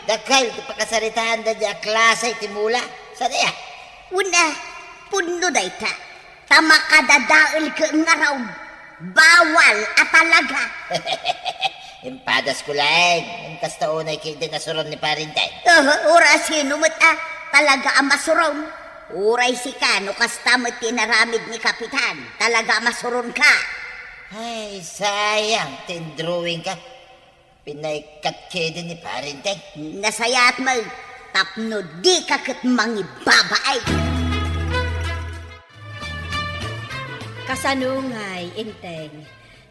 Dakal ti pakasaritaan da jay klase iti mula. Sana ya? una, puno day ta. Tama kadadaal ka nga raw. Bawal at talaga. Impadas ko lang. Ang kastaunay kayo din nasuron ni Parintay. Ura sino mo't talaga ang masuron. Uray si ka, no kasta mo't tinaramid ni Kapitan. Talaga masuron ka. Ay, sayang. Tindrawing ka. Pinaikat kayo din ni Parintay. Nasayat mo, tapno di ka kat mangibabaay. Kasanungay, Inteng.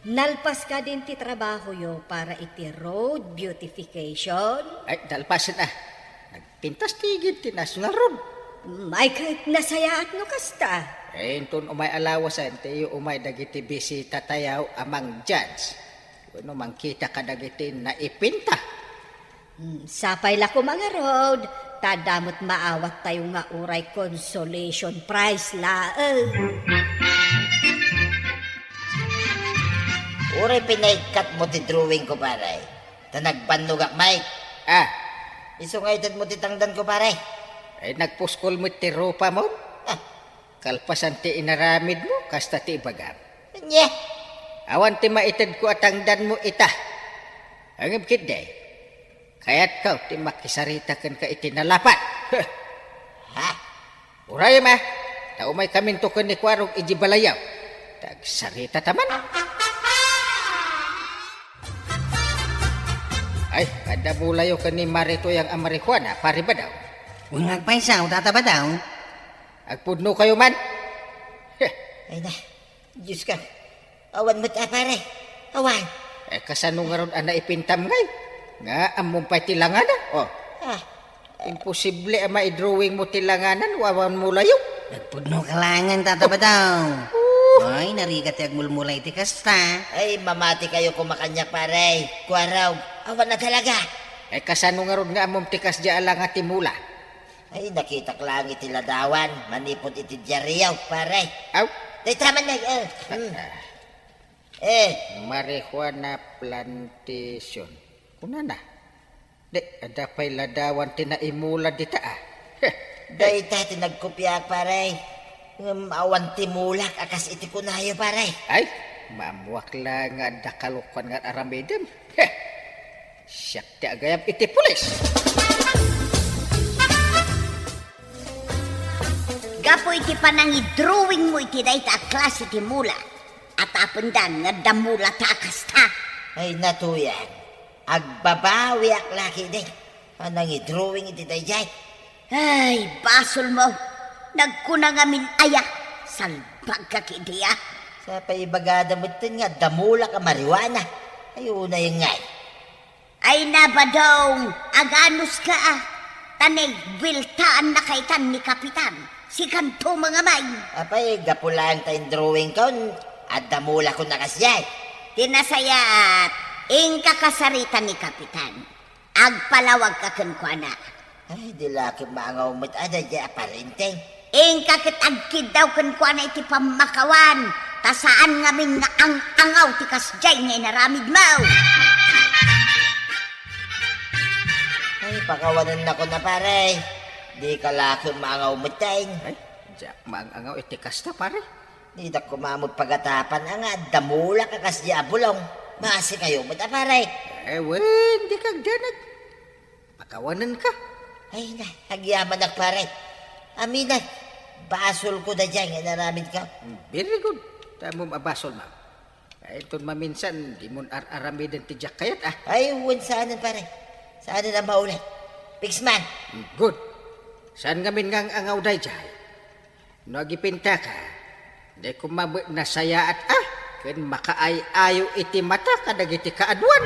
Nalpas ka din ti trabaho yo para iti road beautification. Ay, dalpasin na. Nagpintas tigid ti National Road. May kahit nasayaat no kasta. Entun umay alawasan, tayo umay dagiti bisita tayaw amang judge. Ano mangkita ka dagiti na ipinta. Sapay la ko mga road, tadamot maawat tayo nga uray consolation prize la. Uray pinaikat mo ti drawing ko pare. Tanagbanugak, Mike. Isungaytad mo ti tangdan ko pare. Ay nagpuskol mo ti ropa mo. Kalpasan ti inaramid mo, kasta ti ibagam. Anya? Awan ti maitid ko atangdan mo ita. Ang ibkid day. Kaya't ka ti makisarita kan ka itinalapat. Ha? Uray ma, taumay kaminto ka ni Kwarog iji balayaw. tagsarita taman. Ay, ada bulayo ka ni Marito yung Amerikwana, pare ba daw? Kung nagpaisaw, tata ba daw? Agpudno kayo man. Ay na, Diyos ka. Awan mo ta, pare. Awan. Kasano nga ron ana ipintam ngay? Nga, among pa'y tilanganan. Oh, Ah, imposible maidrawing mo tilanganan, wawan mo layo. Nagpudno kalangan, tata ba daw? Ay, narigat yung mulmulay ti kasta. ay, mamati kayo kumakanya, pare. Kuwaraw. Awan na talaga. Kasano nga ron nga among tikas di alang at timula. Ay, nakita ko lang itiladawan. Manipot iti diyariyaw, pare. Aw, Day, tama na. marijuana plantation. Kuna na. Di, ada pa'y ladawan tinaimula di ta ah. Day, ta, tinagkupyak, pare. Awan timulak, akas iti kunayo, pare. Ay, mamuak lang nga dakalukan nga aramidem. Siyak ti agayam iti pulis. Gapo iti panangi drawing mo iti dayta klase ti mula. At apundan nga damula takas ta. Ay, natuyan. Agbabawi ak laki din. Anang i-drawing iti dayjay. Ay, basol mo. Nagkunangamin aya. Salbag ka kidiya. Sa paibagada mo ito nga, damula ka marijuana. Ayun na yung ngay. Ay nabadong, aganos ka ah. Tanay, wiltaan na kaitan ni Kapitan. Si kanto mga may. Apay, gapulaan tayong drawing ko. At damula ko nakasyay. Tinasayaat, ing kakasarita ni Kapitan. Agpalawag ka kunkwana. Ay, di laki maangaw mo't ada di aparenteng. Ing kakit agkid daw kunkwana iti pamakawan. Tasaan ngamin nga ang-angaw ti kasjay nga inaramid mo. Ay, pakawanan na ko na, pare. Di ka laki maangaw mo't tayong. Ay, diyak maangaw iti kasta pare. Di na kumamot pagatapan nga, damula ka kasi abulong. Masi kayo mo't pare. Wen, di kag danag. Pakawanan ka. Ay na, agyaman ak pare. Aminat, basol ko na dyan, inaramid ka. Very good. Tamo mabasol ma. Ito maminsan, di mo aramidin ti Jack kayat ah. Ay, huwag saanan pare. Saanan na maulan. Pixman. Good. Saan ngamin ngang angaw day jay? Nagipinta ka. Di ko nasaya at ah. Ken makaay-ayo iti mata kadagiti kaadwan.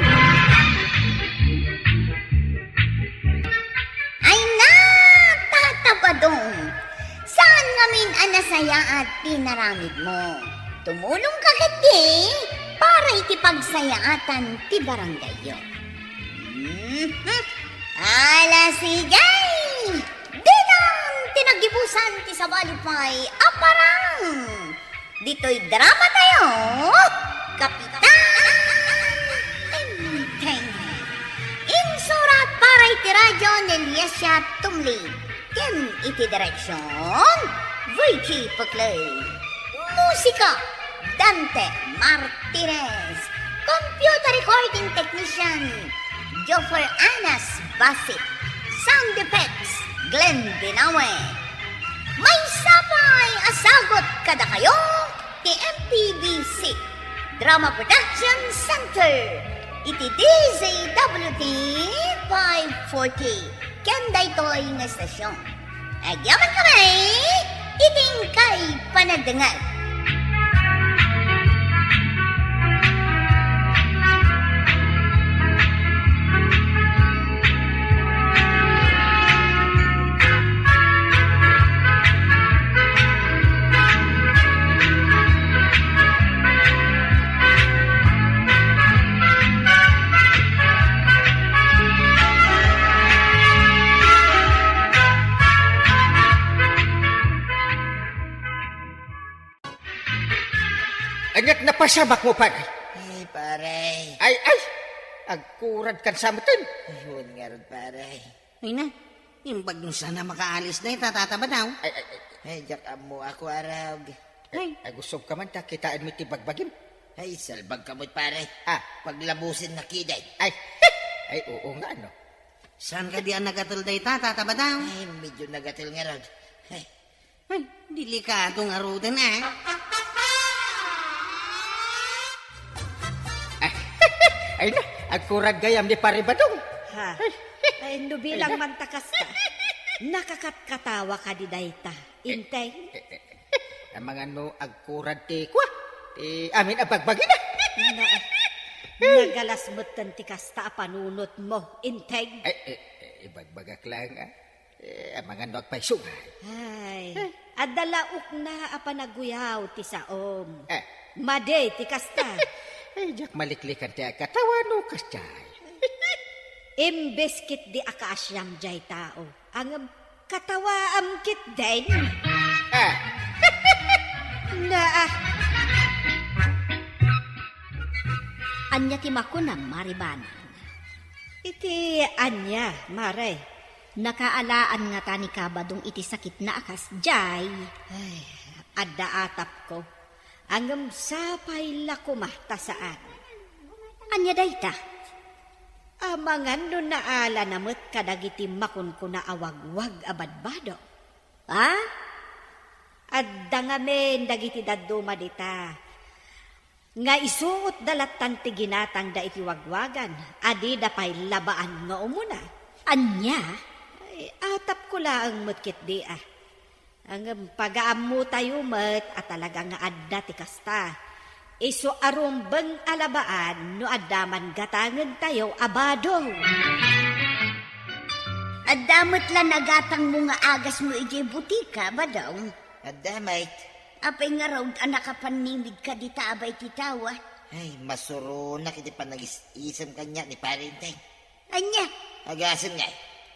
Ay na, tatabadong. Saan ngamin anasaya at pinaramid mo? Tumulong ka kiti para iti pagsayaatan ti barangay yun. Ala sigay! Dinang tinagibusan ti sabalipay aparang! Dito'y drama tayo, Kapitan Enteng. Insurat para iti radyo ni Eliasya Tumli. Ken iti direksyon, Virgie Paclay. Musika, Dante Martinez. Computer recording technician, Joffer Anas Basit. Sound effects, Glenn Binawe. May sapay asagot kada kayo ti MPBC Drama Production Center. Iti DZWT 540. Kanda ito'y nga estasyon. Agyaman kami, iting kay panadangal. Anyat napasabak mo pare. Ay, pare. Ay, agkurad kan sa matin. Ayun nga rin, pare. Ay na, yung bag nyo sana makaalis na tatata ba daw? Ay, jak amo ako arag. Ay, gusto ka man ta kitaan mo ti bagbagim. Ay, salbag kamot, pare. Ah, Paglabusin na kiday. ay, oo nga no. Saan ka di ang nagatulday tatata ba daw? Ay, medyo nagatil nga rin. Ay, Ay, delikadong arudan ah. Ay na, agkurad gayam ni pare Badong. Ha? Ay, no bilang mantakas ka. Nakakatkatawa ka di dayta. Inteng. Ang mga no agkurad ti kwa. Ti amin abagbagi na. Na, nagalas mo't ti kasta panunot mo. Inteng. Ibagbagak lang ang mga no agpaisugay. Ay, adalaok na apanaguyaw ti saom. Made ti kasta. Ay, jak maliklikan ti agkatawa no kasjay. Imbes kit di akaasyam jay tao. Ang katawa kit din. Na Anya ti makunam maribanan. Iti anya, mare. Nakaalaan nga tani kabadong iti sakit na akas jay. Ay, adda atap ko. Angam sapay lakumah ta saan. Anya dayta? Amangan no naala namot kadagiti makun ko na awagwag abadbado. Ha? Adda nga men dagiti daduma dita. Nga isuot dalatan ti ginatang da iti wagwagan. Adi da pay labaan nga umuna. Anya? Ay, atap ko laang mutkit di ah. Ang pag-aamu tayo mat at talaga nga adda ti kasta. Iso arumbang alabaan no adaman gatangan tayo abado. Adamot lang nagatang mo nga agas mo iti butika, ba daw? Adamay. Apay nga raw anak ka panimig ka di taabay ti tawa. Ay, masurunak iti panag-isam kanya ni Parinteng. Anya? Agasan nga.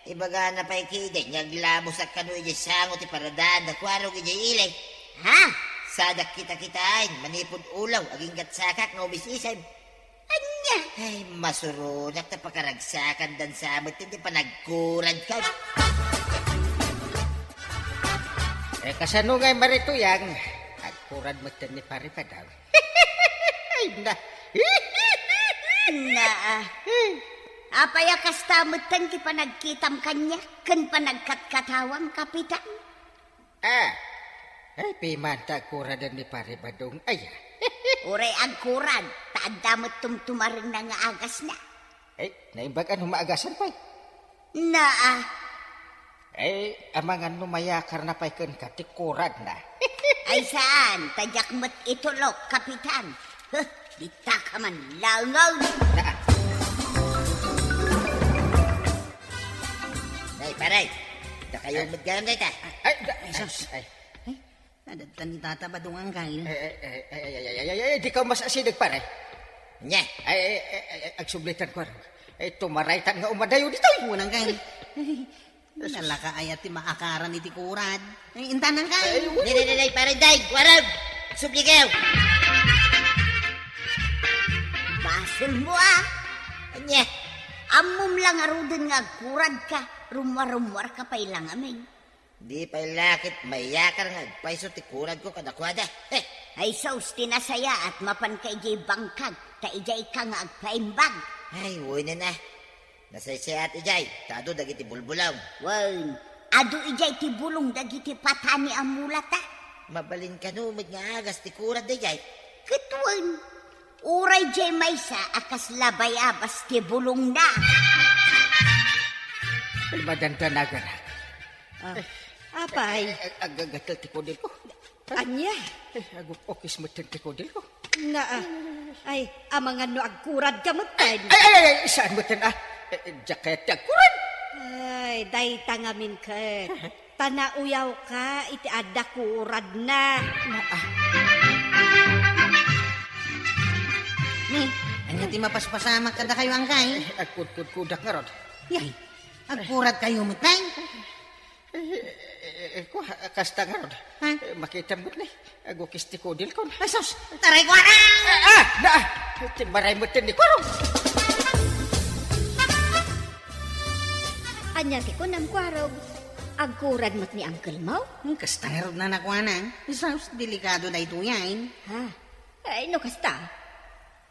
Ibaga na pa ikiday, naglamos at kanu iti sangot ti paradaan, nakwaraw iti ilay. Ha? Sadak kita-kitain, manipod ulaw, aging gatsakak nga ubis-isam. Anya? Ay, masurunak na pakaragsakan dan samot, hindi pa nagkurad ka. Kasano nga marito yang agkurad mo ni pare Padaw. Ay na. Na. Apaya kastamutan ti panagkitam kanya, kan panagkatkatawang kapitan. Ay pimanta agkurad ni pare Badong. Ay. Uray agkurad, taadamot tumtumaring na nga agas na. Ay, naimbagan humaagasan pa. Na. Ay, amangan numayakar na pa'y katikuran na. Ay saan? Tadyak mo't itulok, kapitan. Huh, dita ka man langaw. Ay, paray. Da kayo magganam na ita. Ay, sus. Nadagtan ni Tata Badong ang kail. di ka mas asidag pare. Nya. Ay, agsublitan ko. Ay, tumaraytan nga umadayo dito. Unang kail. Nalaka ayat ti maakaran iti kurad. Ay, intanan kail. Nilalay, Parinday, warag. Subligaw. Basol mo ah. Nya. Amom lang arudin nga kurad ka. Rumwar-rumwar ka pa ilang amin. Di pa lakit, mayakar nga. Paiso ti kurad ko kadakwada. Ay saus tinasaya at mapan ka ijay bangkag. Ta ijay ka nga agpaimbag. Ay, uwi na na. Nasaysay at ijay. Tado dagiti bulbulaw. Wan, ado ijay ti bulong dagiti patani ang mulata. Mabalin ka numid nga agas ti kurad da ijay. Katwan, uray jay maysa akas labay abas ti bulong na. Ay, madanta na ganak. Apay, Agagatal ti kodil ko. anya? Agupokis mo ti kodil ko. Na ay, amangan no agkurad ka matan. Ay, saan mo tin jacket agkurad. Ay, dayta nga min ka. Tanauyaw ka, iti adda kurad na. Ni, anya ti mapaspasama kada kayo ang kail. Agkud-kudak nga rod. Yay, agkurad kayo matay. Ko, kasta nga rod. Ha? Makita mo na. Agukis ti kodil ko. Ay, sus, taray ko ara! Maray mo tin ni Kurong. Anya ti ko nang kwarog. Agkurad mo't ni Uncle Mo? Kastangarod na nakuanan. Sus, delikado na ito yan. Ha? Ay, no kasta.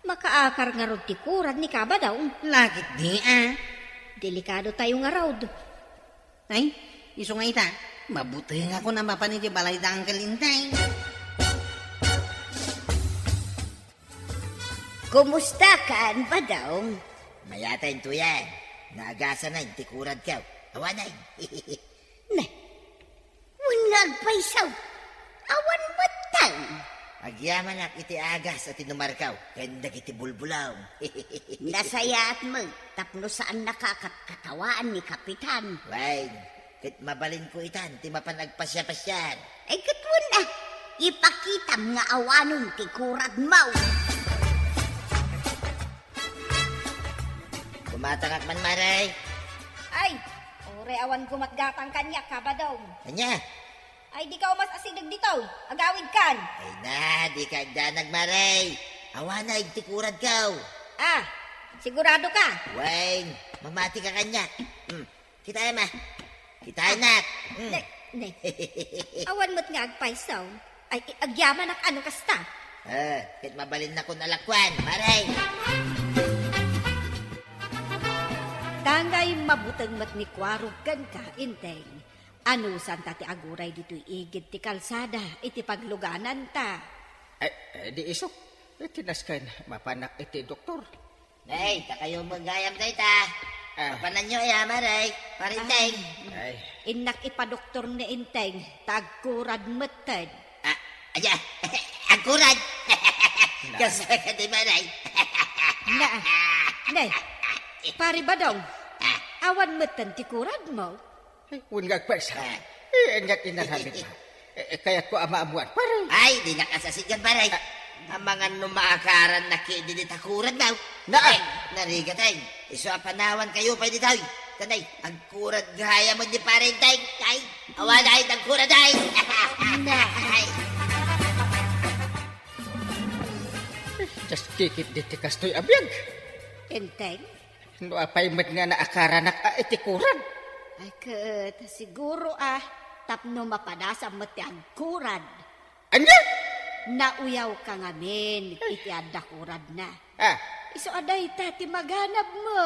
Makaakar nga rod ti kurad ni Kaba daw. Lakit di Delikado tayo nga raw. Ay, iso nga ita. Mabuti nga ako na mapanit yung balay da ang kalintay. Kumusta kan, Badong? Mayata yung tuyan. Naagasa na yung tikurad ka. Awanay. Na, wangag paisaw. Awan matang. Agyaman ak iti agas at inumarkaw. Kanda iti bulbulaw. Nasayaat mo, tapno saan nakakatawaan ni Kapitan. Wait, kit mabalin ko itan, ti mapanagpasya-pasyan. Ay katwan na, ipakitam nga awanon ti kurad mau. Kumatangak man maray. Ay, ore awan gumatgatang kanya ka, Badong. Anya? Ay, di ka umas asidag dito. Agawid kan. Ay na, di ka agdanag maray. Awanay, tikurad ka. Ah, sigurado ka? Wait, mamati ka kanya. Kita ma. Kita anak. Ne. Awan mo't nga agpaisaw. Ay, agyaman ak ano kasta. Kit mabalin na ko nalakwan, maray. Tangay mabutang mat ni kwarog kan ka, Inteng. Ano san ti aguray dito'y igid ti kalsada, iti pagluganan ta. Di isok. Tinaskan, mapanak iti doktor. Nay, kayo magayam day ta. Papanan nyo ya, maray. Parinteng. Ay, Inak ipadoktor ni Inteng, tagkurad matan. Aja, angkuran. Kasi ka di maray. Ne, pari Badong, awan matan ti kurad mo. wangag paisa. Engak inarhamit pa. Kaya't ko amaamuan. Parang, Ay, di nakasasigan, maray. Ang mga numaakaran na kidinitakuran daw. Naan? Narigatay. Iso apanawan kayo pa ditoy. Tanay, ang kurad gaya mo di parinteng. Ay, awanay, ang kurad ay. Ay. just kikit diti kastoy abiyag. Inteng? No apay met nga naakaranak iti kurad. Ay kat, siguro tapno mapadasa mo ti agkurad. Anya? Nauyaw ka ngamin, iti adakurad na. Iso aday ti maganap mo.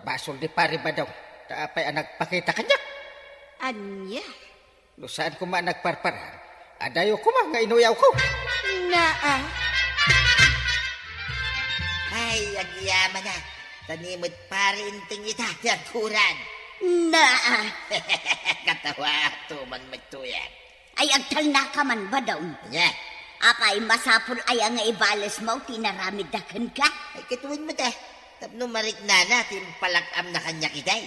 Basol di pari ba daw? Taapay ang nagpakita kanya. Anya? No saan ko man nagparparan? Adayo ko man nga inuyaw ko. Ay, agyaman na. Tanimot parinting ita, ang kuran. Naa, Katawa, tuman magtuyan. ay agtal na ka man, Badong. Anya? Apay masapul ay ang ibales mo, tinaramid na ka. Ay, katuwin mo ta. Tapno marik na natin palakam na kanya kitay.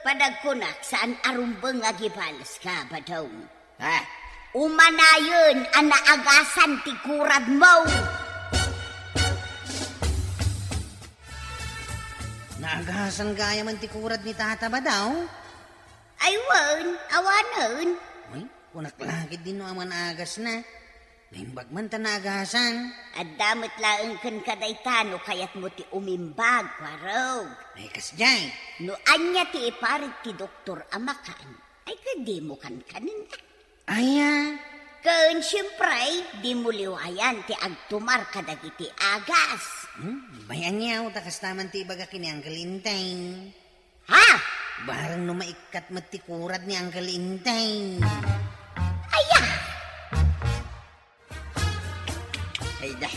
Padagkunak saan arumbang agibales ka, Badong. Ha? Umanayon ang naagasan ti kurad mo. Naagasan gaya man ti kurad ni tata ba daw? Ay wan, awanon. Ay, kunaklagid din no aman agas na. Naimbag man ta naagasan. At damot laeng kan kadaytano kayat mo ti umimbag, warog. Ay kasjay. No anya ti iparit ti doktor amakan, ay kadi mo kan kanin. Aya. Kun siyempre, di mo liwayan ti agtumar kadagiti agas. Bayan niya takas taman ti ibaga kini Uncle Inteng. Ha? Barang no maikat ti kurad ni Uncle Inteng. Aya! Ay da.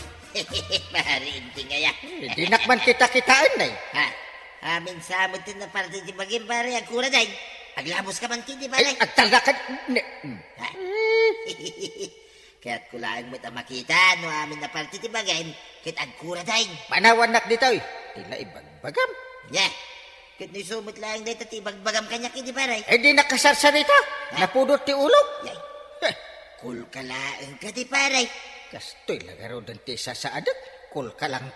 Parinting ngaya. Dinakman kita-kitaan na Ha? Amin sa amon tin na parte di bagay pare ang kuran ay. Aglamos ka man kindi pare. Ay, agtalda ka. Ha? Kaya't kulaan mo't ang makita, no amin na parte ti bagay, kit ang kuran ay. Panawanak dito eh. Tila ibagbagam. Nya. Kit ni sumot lang dito ti bagbagam kanya kindi pare. Eh di nakasarsarita. Napudot ti ulog. Yay. Kul kalaan ka ti pare. Kastoy lagaro dante sa adat. Kul ka lang.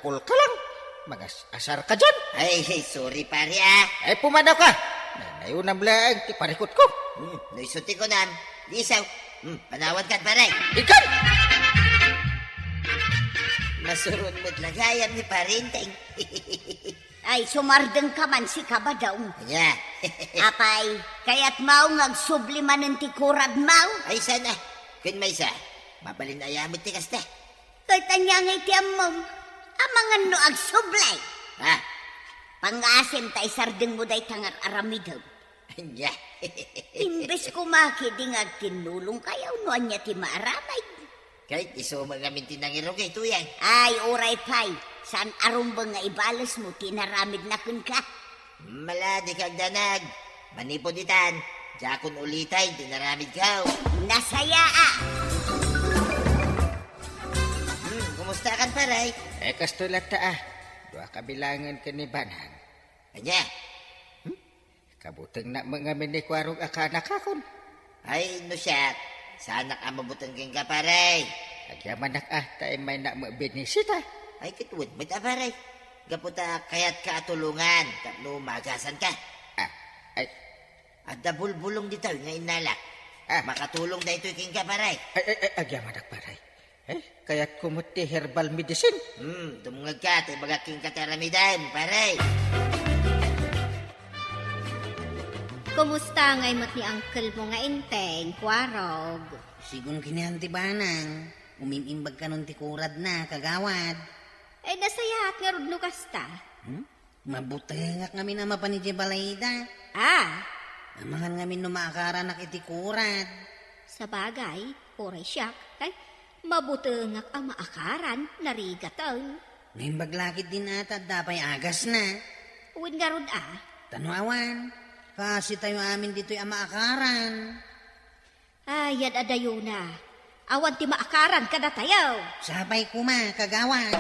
Magas asar ka dyan. Ay, sorry pare Ay pumanaw ka. Nanayon ang laang ti parikot ko. Naisuti ko nan. Di isaw. Panawad ka pare. Ikan! Masurod mo't lagayam ni parinteng. Ay, sumardeng ka man si Kabadong. Nya. Apay, kaya't mau ngagsubliman ng tikurad mau. Ay sana. Kun may isa. Mabalin ayamit ti kasta. Kay tanya ngay ti amom. Amangan no agsublay. Ha? Pangasim tay sardeng mo day tangar aramidaw. Nya. Imbes kumaki di nga tinulong kayaw no anya ti maaramay. Kahit isuma nga minti ng irogay, tuyang. Ay, oray pay. Saan arumbang nga ibalas mo, tinaramid na kun ka. Maladi kag danag. Manipod itan. Jakon ulitay, dinaramid ka. Nasaya ah. Kumusta kan paray? Kastulat ta Dua kabilangan kanibanan. Anya? Kabutang na mga minikwarong akanak akon. Ay, no siya. Sana ka mabutang kang ka paray. Agyaman nak tayo may na mabinisita. Ay, kituwid mo ta paray. Gaputa kayat ka atulungan. Tapno magasan ka. Ay, At dabulbulong dito nga inalak. Makatulong na ito king ka paray. agyaman nak paray. Kaya't kumuti herbal medicine. Dumungag ka, tayo baga king kataramidan, paray. Kumusta ngay mat ni uncle mo nga inteng, kwarog? Sigun kinihanti banang. Umimimbag ka nun ti kurad na, kagawad. Ay nasayat nga rudno kasta. Mabutengak kami na mapanidya balayda. Amangan kami numaakaranak iti kurad. Sa bagay, oray siyak, kay mabutengak ang maakaran, narigatan. Ngayon baglakit din ata, dapay agas na. Uwin nga rod Tanuawan, kasi tayo amin dito'y amaakaran. Yan adayo na. Awan ti maakaran ka na tayo. Sabay kuma, kagawad.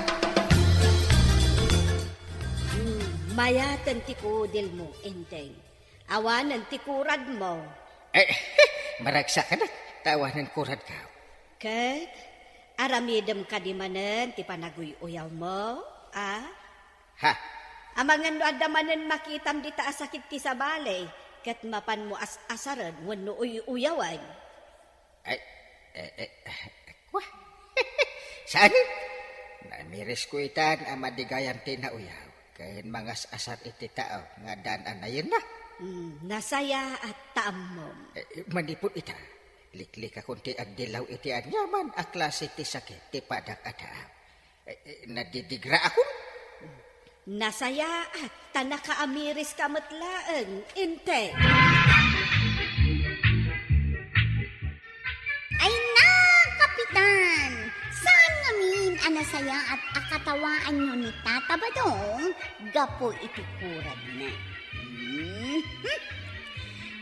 Mayatan ti kudil mo, inteng. Awanan ti kurad mo. Maragsa ka na. Tawanan kurad ka. Kat, aramidem ka di manen ti panaguy-uyaw mo, Ha? Amangan no adamanen makitam di taasakit ti sa balay, kat mapan mo asaran wano uyawan. Wah. Saan? Namiris ko itan ang madigayang tinauyaw. Kahin mga asar iti tao nga daan na yun na. Nasaya at taamom. Manipot ita. Liklik akong ti agdilaw iti anyaman a klase ti sakit ti padak adaam. Nadidigra ako. Nasaya at tanakaamiris kamatlaan, inte. Ay na, Kapitan! Saan ngamin anasaya at akatawaan nyo ni Tata Badong? Gapo itikurad na.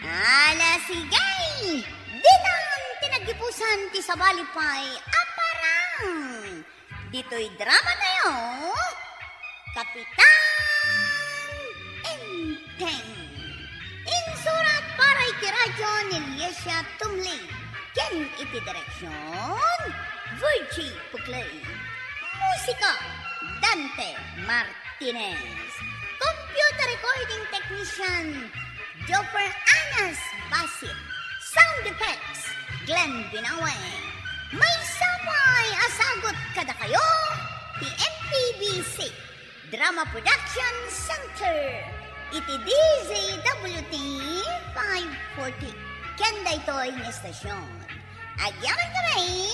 Ala sigay! Ditang tinagipusan ti sabalipay aparang! Dito'y drama tayo, Kapitan Enteng. Insurat para iti radyo ni Liesia Tumley. Ken iti direksyon, Virgie Puclay. Musika, Dante Martinez. Computer recording technician, Joffer Anas Basit. Sound effects, Glenn Binaway. May sapay asagot kada kayo, PMPBC Drama Production Center. Iti DZWT 540. Kenda ito'y estasyon. Agyaman kami,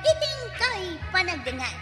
iting kay panagdangan.